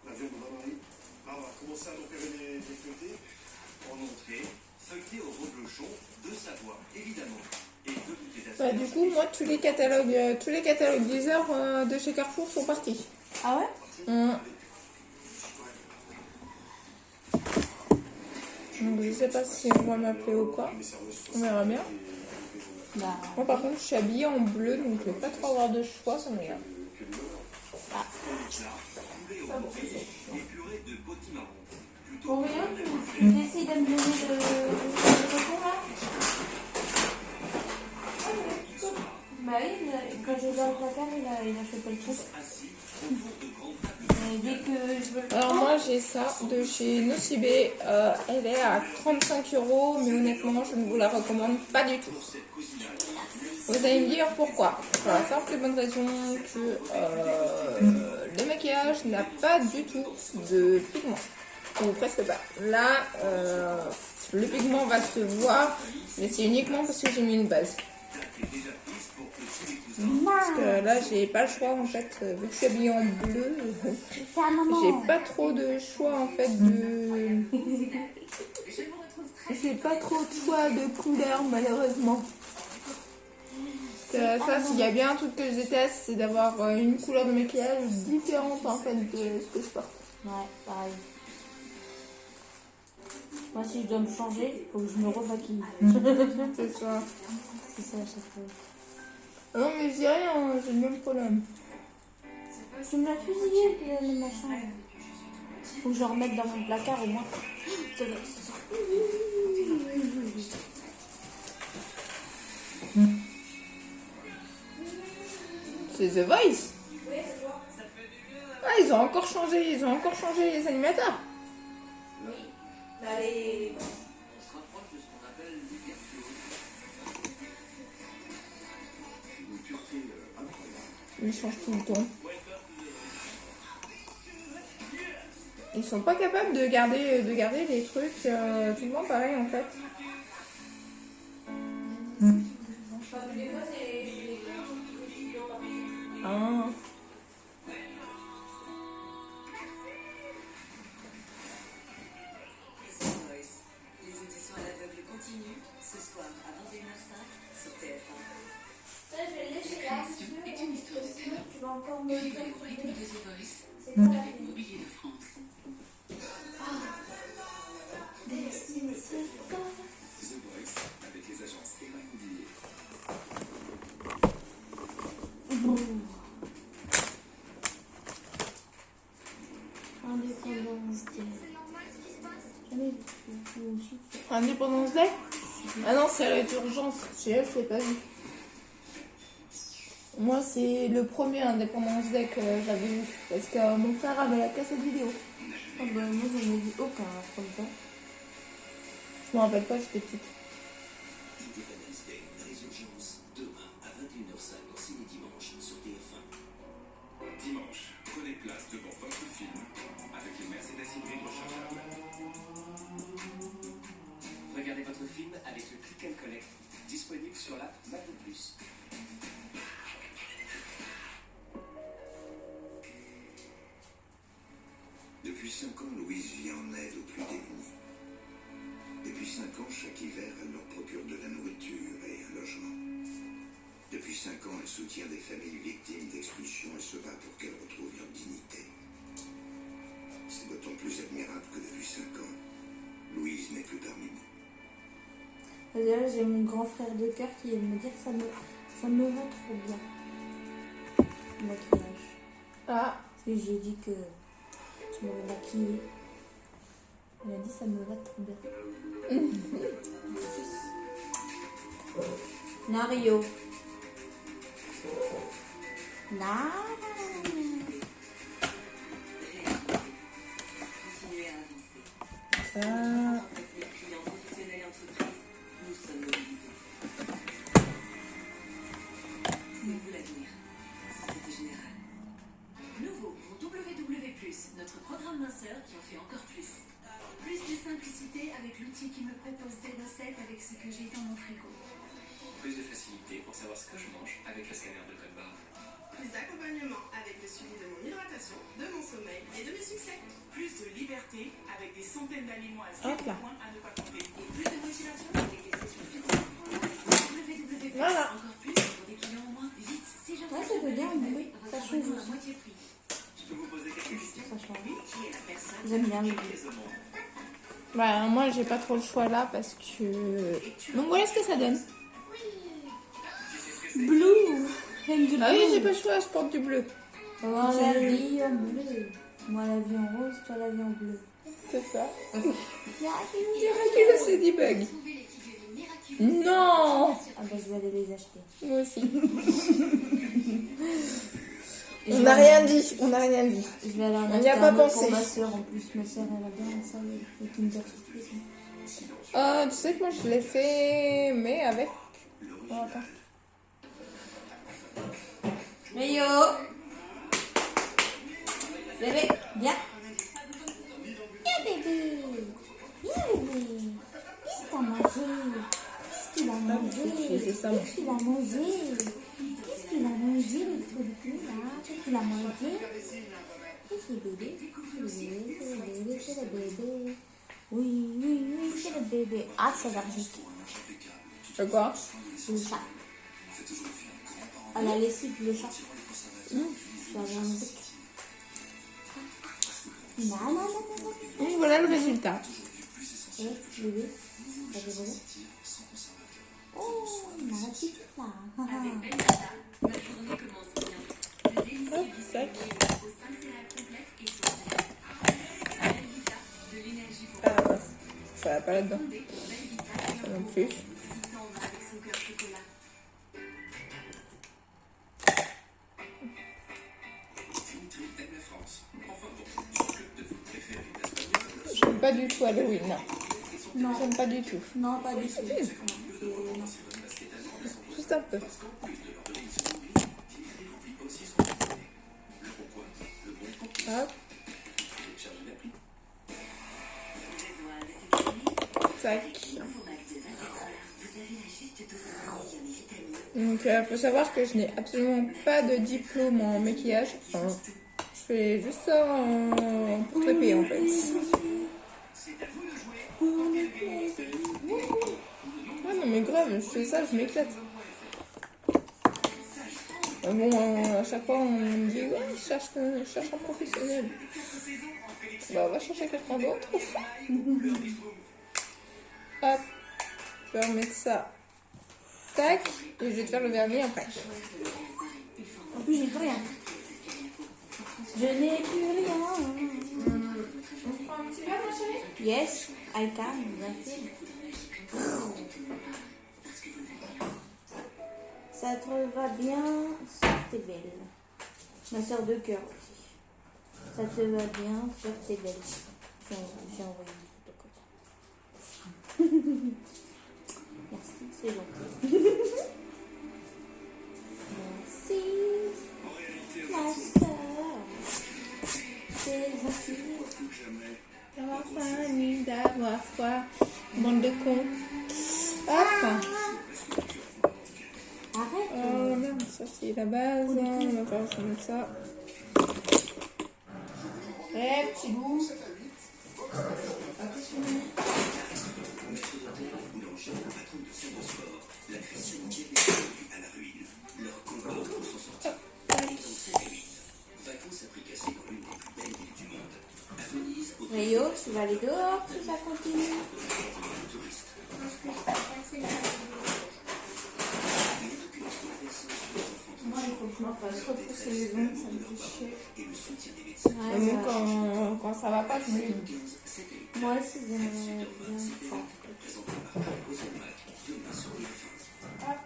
la viande de bain-marie. Là, on va commencer à tempérer les feuilletés. En entrée, feuilleté au reblochon de Savoie, évidemment. Et deux bouteilles Bah, d'asperges. du coup, moi, tous les catalogues Deezer de chez Carrefour sont partis. Ah ouais? Donc, je sais pas si on va m'appeler ou quoi. On verra bien. Bah, Moi, par contre, je suis habillée en bleu, donc je vais pas trop avoir de choix, ça m'énerve. Poulet au morille et purée de potimarron. Plutôt pour rien, tu essayes de me donner le retour là? Bah oui, quand j'ai dans le placard, il a chopé le truc. assis autour de grandes tables. Et dès que je veux le Alors, prendre, moi, j'ai ça de chez Nocibé. Elle est à 35 €, mais honnêtement, je ne vous la recommande pas du tout. Vous allez me dire pourquoi. Pour la simple et bonne raison que le maquillage n'a pas du tout de pigment. Ou presque pas. Là, le pigment va se voir, mais c'est uniquement parce que j'ai mis une base. Parce que là, j'ai pas le choix en fait, vu que je suis habillée en bleu, c'est à maman. j'ai pas trop de choix en fait de. J'ai pas trop de choix de couleurs malheureusement. Ça, s'il y a bien un truc que je déteste, c'est d'avoir une couleur de maquillage différente en fait de ce que je porte. Ouais, pareil. Moi, si je dois me changer, il faut que je me remaquille. C'est ça. C'est ça à chaque fois. Non mais je dis rien, j'ai le même problème. Tu me l'as fusillé, le machin. Faut que je le remette dans mon placard au moins. Ça va, ça sort. C'est The Voice. Ah, ils ont encore changé les animateurs. Allez. On se rapproche de ce qu'on appelle l'hyperfluo. Une pureté incroyable. Ils changent tout le temps. Ils sont pas capables de garder les trucs tout le temps pareil en fait. Ah. Les auditions à l'aveugle continuent ce soir à 21h05 sur TF1. Ça, je vais le laisser là. Est une histoire de cœur. Tu vas encore me le faire. Rythme de The Voice C'est quoi la avec Mobilier de France. destinée, c'est quoi? The Voice avec les agences Emma Immobilier. Indépendance Day. Jamais vu aussi. Indépendance Day. Ah non, c'est à l'urgence. Chez elle, je l'ai pas vu. Moi, c'est le premier Indépendance Day que j'avais vu. Parce que mon frère avait la cassette vidéo. Ah bah, moi, j'en ai vu aucun comme ça. Je me rappelle pas, j'étais petite. Independence Day, Résurgence, demain à 21h05 au Ciné Dimanche sur TF1. Dimanche, prenez place devant votre film avec les Mercedes hybrides rechargeables. Regardez votre film avec le Click and Collect, disponible sur l'app Mato Plus. Depuis 5 ans, Louise vit en aide aux plus démunis. Depuis 5 ans, chaque hiver, elle leur procure de la nourriture et un logement. Depuis 5 ans, elle soutient des familles victimes d'expulsion et se bat pour qu'elles retrouvent leur dignité. C'est d'autant plus admirable que depuis 5 ans, Louise n'est plus parmi nous. Là, j'ai mon grand frère de cœur qui vient de me dire que ça me va trop bien. Le maquillage. Ah, Et j'ai dit que je m'aurais maquillée. Il a dit ça me va trop bien. Nario. Continuez à avancer. ça. Les clients professionnels et entreprises, nous sommes mobilisés. C'est vous l'avenir. Société Générale. Nouveau pour WW+, notre programme minceur qui en fait encore plus. Plus de simplicité avec l'outil qui me propose des recettes avec ce que j'ai dans mon frigo. Plus de facilité pour savoir ce que je mange avec le scanner de code barre. Plus d'accompagnement avec le suivi de mon hydratation, de mon sommeil et de mes succès. Plus de liberté avec des centaines d'aliments à Hop 0 là. points à ne pas compter. Et plus de motivation avec des sessions fitness pour moi. WW+, Voilà. encore plus pour des clients au moins. Vite, c'est gentil. Ouais, ça veut dire, oui, ça change à aussi. moitié prix. Je peux vous poser quelques questions? Ça change. Qui est la personne J'aime bien les Qu'est-ce au monde? Bah, moi, j'ai pas trop le choix là parce que. Donc, voilà ce que ça donne. Blue. And the Ah oui, blue. j'ai pas le choix, je porte du bleu. Moi, la vie en bleu. Moi, la vie en rose, toi, la vie en bleu. C'est ça. Miraculous. Miraculous Ladybug. trouver les figurines miraculeuses. Non. Ah bah, je vais aller les acheter. Moi aussi. Et On je n'a vais- rien dit. On n'a rien dit. Je vais aller en On n'y acheter a pas un autre pensé. pour ma soeur. En plus, ma soeur, elle a bien ça, les Kinder Surprise. Tu sais que moi, je l'ai fait, mais avec. Oh, attends. Rio. Bébé, viens. Viens, bébé. Viens, bébé. Qu'est-ce que t'as mangé? Qu'est-ce qu'il a mangé? C'est ça, moi. Qu'est-ce qu'il a mangé? Qu'est-ce qu'il a mangé, le truc là? Qu'est-ce qu'il a mangé? Qu'est-ce que c'est, bébé? C'est le bébé, c'est le bébé. Oui, oui, oui, c'est le bébé. Ah, c'est allergique. C'est quoi? Le chat. À la lessive, le chat. C'est allergique. Non, non, non, non, non. Donc, voilà le résultat. Eh, bébé, t'as des volets? Oh, on a la petite là. Avec Benita, ma journée commence bien. Le délicieux Hop, biscuit sac. aux 5 céréales complètes et sans Benita, de l'énergie pour Ah, ouais. Ça va pas là-dedans. fonder pour Benita, Ça non plus. si tendre avec son cœur chocolat. Dimitri aime la France. Enfin bon, son club de foot préféré d'Espagnol. J'aime pas du tout Halloween, non. Non, J'aime pas du tout. non, pas du tout. Non. Juste un peu. Hop. Télécharge l'appli. Besoin de sécurité, Tac. nouveau bac de 20 étoiles. Vous avez la juste dose de vitamines et vitamines. Donc, faut savoir que je n'ai absolument pas de diplôme en maquillage. Enfin, je fais juste ça pour crêper en fait. Ah non mais grave, je fais ça, je m'éclate. Bon, à chaque fois on me dit ouais, je cherche un professionnel. Bah on va chercher quelqu'un d'autre. Hop, je vais remettre ça. Tac, et je vais te faire le vernis après. En plus, j'ai plus rien. Je n'ai plus rien. On prend un petit verre, ma chérie? Yes, I can, bien sûr. Ça te va bien, soeur, t'es belle. Ma soeur de cœur aussi. Ça te va bien, soeur, t'es belle. J'ai envoyé une photo comme ça. Merci, c'est gentil. Merci, ma soeur. C'est gentil. D'avoir faim, d'avoir froid, bande de cons. Hop. Arrête. Oh merde, ça c'est la base. On va falloir se mettre ça. Eh, petit bout. Rio, tu vas aller dehors si ça continue. se retrousser les ongles, ça me fait chier. Ouais, Et moi, quand ça va pas, je me dis. moi aussi, j'aimerais bien ça. Hop,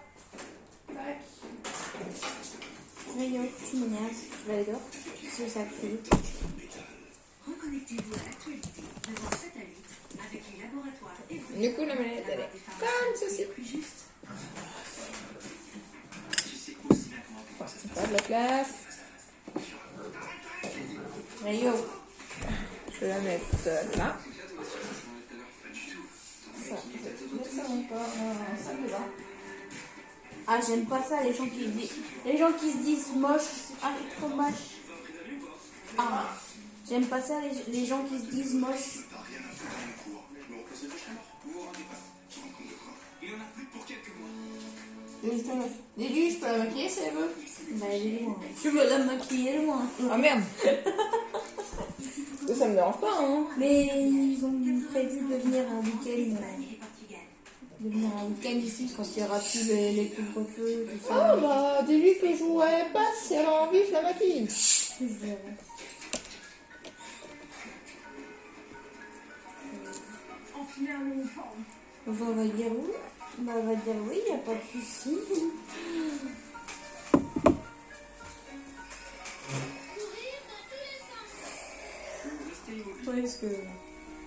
tac. Mais yo, tu m'énerves, tu vas aller dehors. C'est ça que tu Reconnectez-vous à l'actualité devant 7 à 8 avec les laboratoires et Du coup, la manette, elle est comme ceci. plus juste. Pas de la place. Mais yo, je vais la mettre là. Ça, je vais mettre ça encore en salle de bain. Ah, j'aime pas ça, les gens qui se disent moche. Ah, c'est trop moche. Ah, j'aime pas ça, les gens qui se disent moche. Lily, je peux la maquiller si elle veut. Bah, elle est loin. Tu veux la maquiller loin. Ah merde. Ça me dérange pas, hein. Mais ils ont prévu de venir un week-end. Ici quand il y aura plus les couvre-feux, tout ça. Ah bah, dis-lui que les jouets passent, si elle a envie, je la maquille. Je verrai. On va dire oui. Bah, on va dire oui, il n'y a pas de souci. Ouais, parce que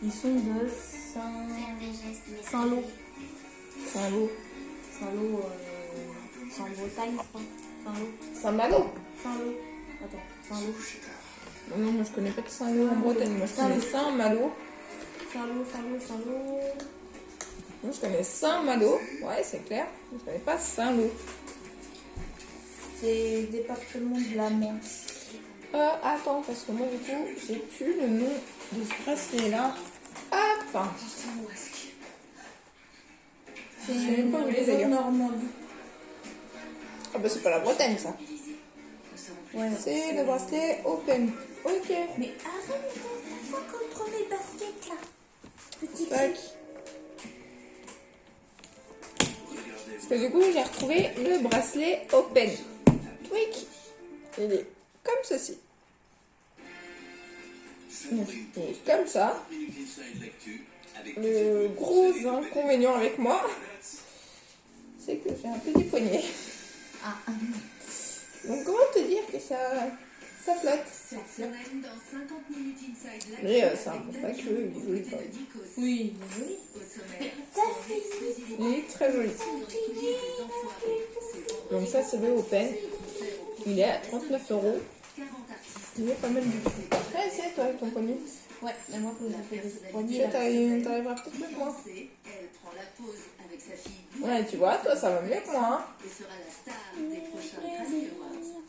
ils sont de Saint-Lô. Saint-Lô. Saint-Lô, c'est en Bretagne, je crois. Saint-Lô. Saint-Malo. Saint-Lô. Attends, Saint-Lô. Non, moi je connais pas de Saint-Lô en Bretagne. Moi je connais Saint-Malo. Saint-Lô. Moi je connais Saint-Malo. Ouais, c'est clair. Je connais pas Saint-Lô. C'est le département de la Manche. Attends, parce que moi du coup, j'ai plus le nom de ce bracelet-là. Hop. C'est Je sais même pas où il est, d'ailleurs. Normandie. Ah bah c'est pas la Bretagne ça. Ouais, C'est le bracelet Open. Ok. mais arrête de faire contre mes baskets là. Petit Tac. Parce que du coup, j'ai retrouvé le bracelet Open. Tweak. Il est comme ceci. Et comme ça. Le gros inconvénient avec moi, c'est que j'ai un petit poignet. Ah. Donc comment te dire que ça flotte. Cette semaine, dans 50 minutes Inside Live, Mais ça n'empêche pas que il est joli quand même. Oui. au sommet, Il est très joli. Donc ça c'est le Open. Il est à 39 €. 40 artistes. Il est pas mal du tout. Après essaie toi avec ton poignet. Ouais, mais moi, faut que j'ai fait des poignées Tu là. t'arriveras peut-être mieux que moi. Elle prend la pause avec sa fille Ouais, tu vois, toi ça va mieux que moi. Hein. et sera la star des prochains Grammy Awards.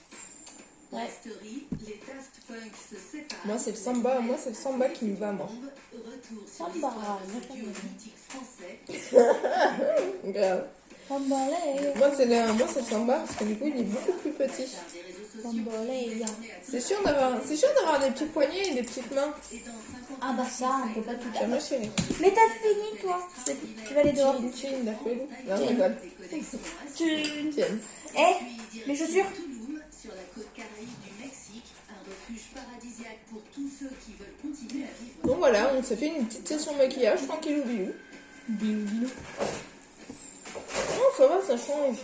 La story, les Daft Punk se séparent. Moi c'est le samba qui me va moi. Retour sur Samba, l'histoire de moi, ce duo mythique français. Grave. Bambolé. Moi c'est le samba parce que du coup il est beaucoup plus petit. Par des réseaux sociaux, Bambolé. C'est sûr d'avoir des petits poignets et des petites mains. et dans 50 Ah bah ça, on peut pas tout Tiens ma chérie. Mais t'as fini toi. Tu vas aller dehors. Chin, la folie. Non, je rigole. Tiens. Eh, mes chaussures. Tulum, sur la côte caraïbe du Mexique, un refuge paradisiaque pour tous ceux qui veulent continuer à vivre. Donc voilà, on s'est fait une petite session maquillage, tranquillou bilou. Oh, ça va, ça change.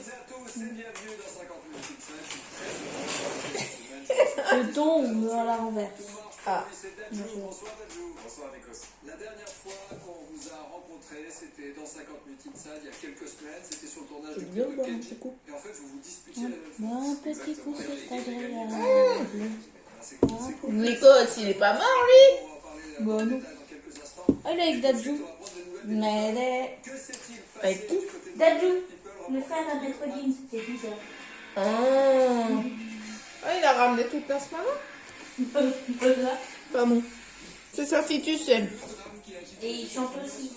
Je tombe à la renverse. Ah, Bonsoir Nikos. La dernière fois qu'on vous a rencontré, c'était dans 50 minutes Inside, il y a quelques semaines, c'était sur le tournage je du veux bien clip de boire un Kenji. petit coup. Et en fait, vous vous disputiez la même Moi, chose. un petit coup, c'est agréable. C'est cool. Nikos, il est pas mort lui. On va parler Bon, en non. détail dans quelques instants. Ah, il est avec Dadju. On va prendre des nouvelles Mais Que s'est-il passé Avec qui? du côté de Dadju, People le frère à Maître Gims, c'est qui ça? Ah, il a ramené toute la semaine. Pas bon. C'est sa fille Tussel. Et il chante aussi.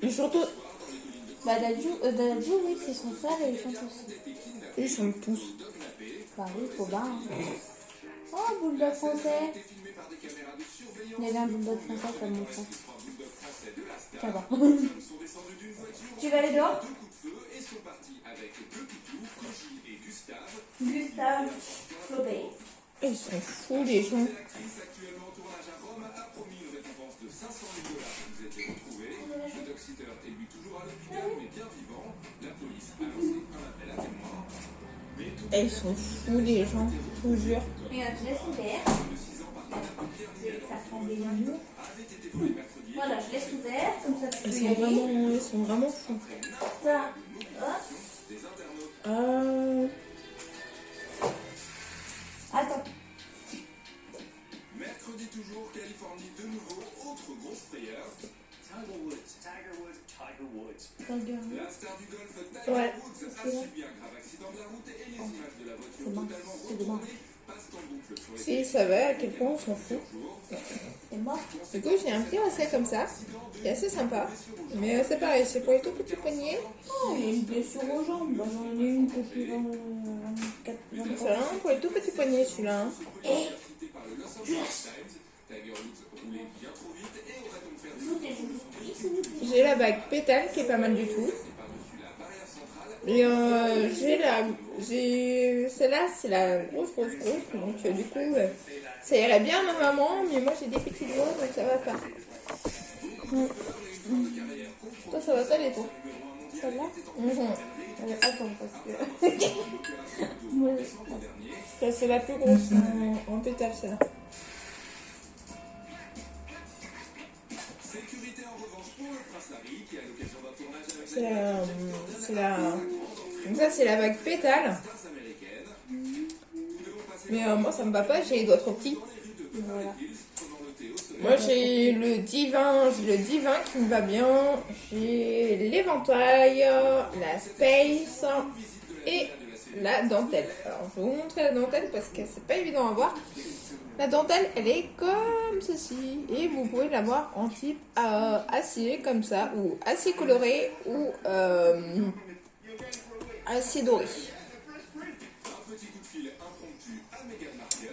Et surtout, Bah Dadju, oui, c'est son frère et il chante aussi. ils chantent tous. Bah oui, faut bien. Hein. Oh, bulldog français. Il y avait un bulldog français comme mon frère. Ça va. Tu vas aller dehors? Et sont partis avec deux toutous, Koji et Gustave. Gustave. Gustave Flaubert. Ils sont fous les gens. L'actrice actuellement en tournage à Rome a promis une récompense de 500 000 $ si vous étiez retrouvés. Le dog-sitter est lui toujours à l'hôpital, mais bien vivant. La police a lancé un appel à témoins. Mais tout Ils sont fous les gens, je vous jure. Regarde, je laisse ouvert. de 6 ans par Ça prend des minutes. avait été volé mercredi. Voilà, je laisse ouvert, comme ça tu peux Ils y aller. sont vraiment fous. Ça, hop. Attends. Mercredi toujours, Californie de nouveau, autre grosse frayeur. Tiger Woods, Tiger Woods, Tiger Woods. Regarde. La star du golf, Tiger Ouais. Woods, a subi un grave accident de la route et les images de la voiture C'est bon, totalement c'est bon. retournée passent en boucle sur les Si ça va, à quel point on s'en fout. C'est mort. Du coup, j'ai un petit bracelet comme ça, qui est assez sympa. Mais c'est pareil, c'est pour les tout petits poignets. Oh, il y a une blessure aux jambes. Bah, j'en ai une depuis 24, C'est 23. vraiment pour les tout petits poignets celui-là. Hein. par le Los Angeles Times. Tiger Woods roulait bien trop vite et aurait donc perdu Sous tes joues. Sous tes joues. J'ai la bague pétale qui est pas mal du tout. par-dessus la barrière centrale. Et celle-là, c'est la grosse. Donc du coup, ça irait bien à ma maman, mais moi j'ai des petits doigts, donc ça va pas. Toi, ça va pas les tout. Celle-là. Attends, parce que c'est la plus grosse en pétale, celle-là. Sécurité en revanche pour le prince Harry qui à l'occasion d'un tournage avec Donc ça, c'est la bague pétale. stars américaines. Mais moi, ça me va pas, j'ai les doigts trop petits. Voilà. Moi, j'ai le divin qui me va bien. J'ai l'éventail, la space et la dentelle. Alors, je vais vous montrer la dentelle parce que c'est pas évident à voir. La dentelle, elle est comme ceci. Et vous pouvez l'avoir en type acier, comme ça, ou acier coloré, ou acier doré.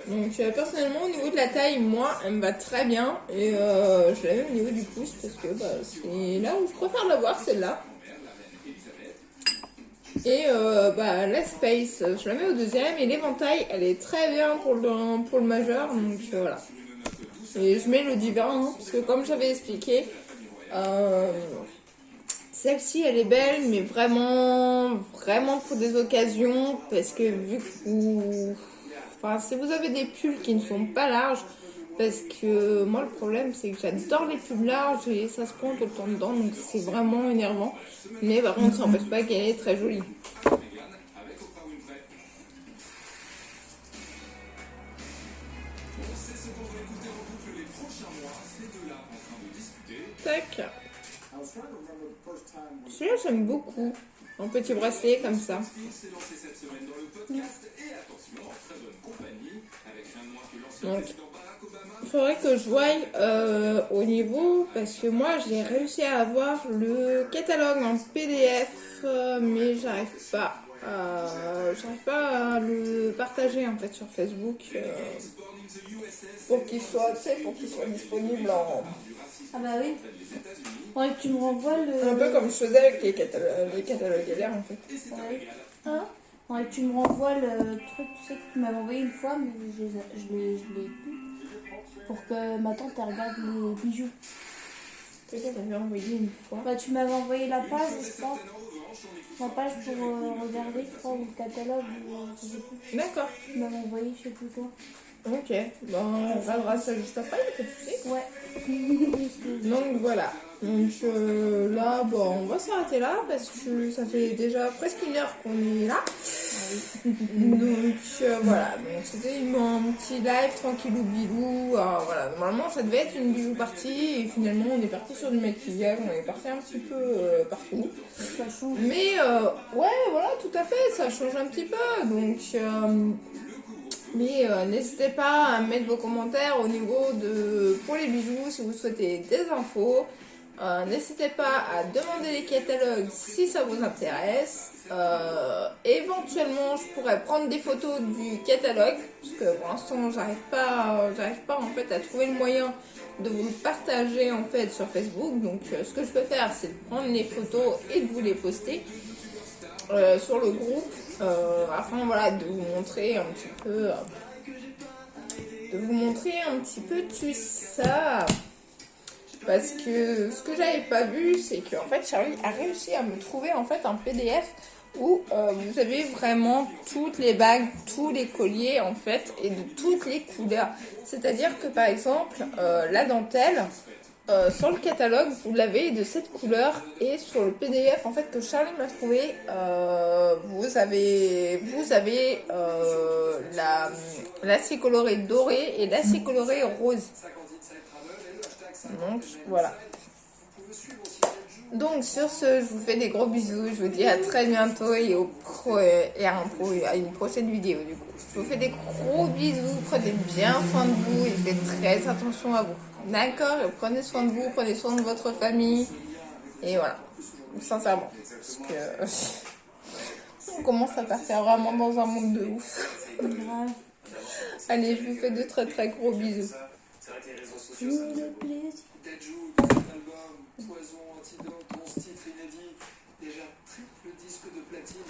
Donc personnellement au niveau de la taille, moi elle me va très bien et je la mets au niveau du pouce parce que c'est là où je préfère l'avoir, celle-là. Et la space, je la mets au deuxième et l'éventail elle est très bien pour le majeur, donc voilà. Et je mets le divin hein, parce que comme j'avais expliqué, celle-ci elle est belle mais vraiment pour des occasions parce que vu que si vous avez des pulls qui ne sont pas larges, parce que moi le problème c'est que j'adore les pulls larges et ça se prend tout le temps dedans, donc c'est vraiment énervant. Mais par contre ça n'empêche pas qu'elle est très jolie. Tac. Celui-là j'aime beaucoup. Un petit bracelet comme ça. Donc, il faudrait que je voie au niveau, parce que moi j'ai réussi à avoir le catalogue en PDF, mais j'arrive pas à le partager en fait sur Facebook pour qu'il soit disponible en... Ah bah oui. Ouais, tu me renvoies le... Un peu comme je faisais avec les catalogues LR en fait. Ouais. Hein ouais, tu me renvoies le truc, tu sais, que tu m'avais envoyé une fois, mais je l'ai plus. Pour que ma tante elle regarde les bijoux. C'est ça, t'avais envoyé une fois. Bah, tu m'avais envoyé la page, je crois. La page pour regarder, je crois, ou le catalogue, je sais plus. D'accord. Tu m'avais envoyé, je sais plus quoi. Ok, bon, on regardera ça juste après, pas de soucis. Ouais. Donc voilà. Donc là, bon, on va s'arrêter là parce que ça fait déjà presque 1 heure qu'on est là. Donc voilà, donc c'était un petit live tranquillou bilou. Alors, voilà, normalement ça devait être une bijou partie et finalement on est parti sur du maquillage, on est parti un petit peu partout. Ça change. Mais ouais, voilà, tout à fait, ça change un petit peu. Donc mais n'hésitez pas à mettre vos commentaires au niveau pour les bijoux si vous souhaitez des infos. N'hésitez pas à demander les catalogues si ça vous intéresse. Éventuellement, je pourrais prendre des photos du catalogue parce que pour l'instant, j'arrive pas en fait à trouver le moyen de vous le partager en fait sur Facebook. Donc, ce que je peux faire, c'est de prendre les photos et de vous les poster. sur le groupe afin voilà, de vous montrer un petit peu tout ça. Parce que ce que j'avais pas vu, c'est que en fait Charlie a réussi à me trouver en fait un PDF où vous avez vraiment toutes les bagues, tous les colliers en fait et de toutes les couleurs. C'est-à-dire que par exemple la dentelle sur le catalogue vous l'avez de cette couleur et sur le PDF en fait que Charlie m'a trouvé vous avez l'acier coloré doré et l'acier coloré rose. Donc voilà. Donc sur ce, je vous fais des gros bisous. Je vous dis à très bientôt et à une prochaine vidéo du coup. Je vous fais des gros bisous. Prenez bien soin de vous et faites très attention à vous. D'accord? Prenez soin de vous, prenez soin de votre famille. Et voilà. Sincèrement. Parce que on commence à partir vraiment dans un monde de ouf. Grave. Allez, je vous fais de très très gros bisous. Tout le plaisir. Dajou, album, Poison, Antidote, 11 titres inédits, déjà triple disque de platine.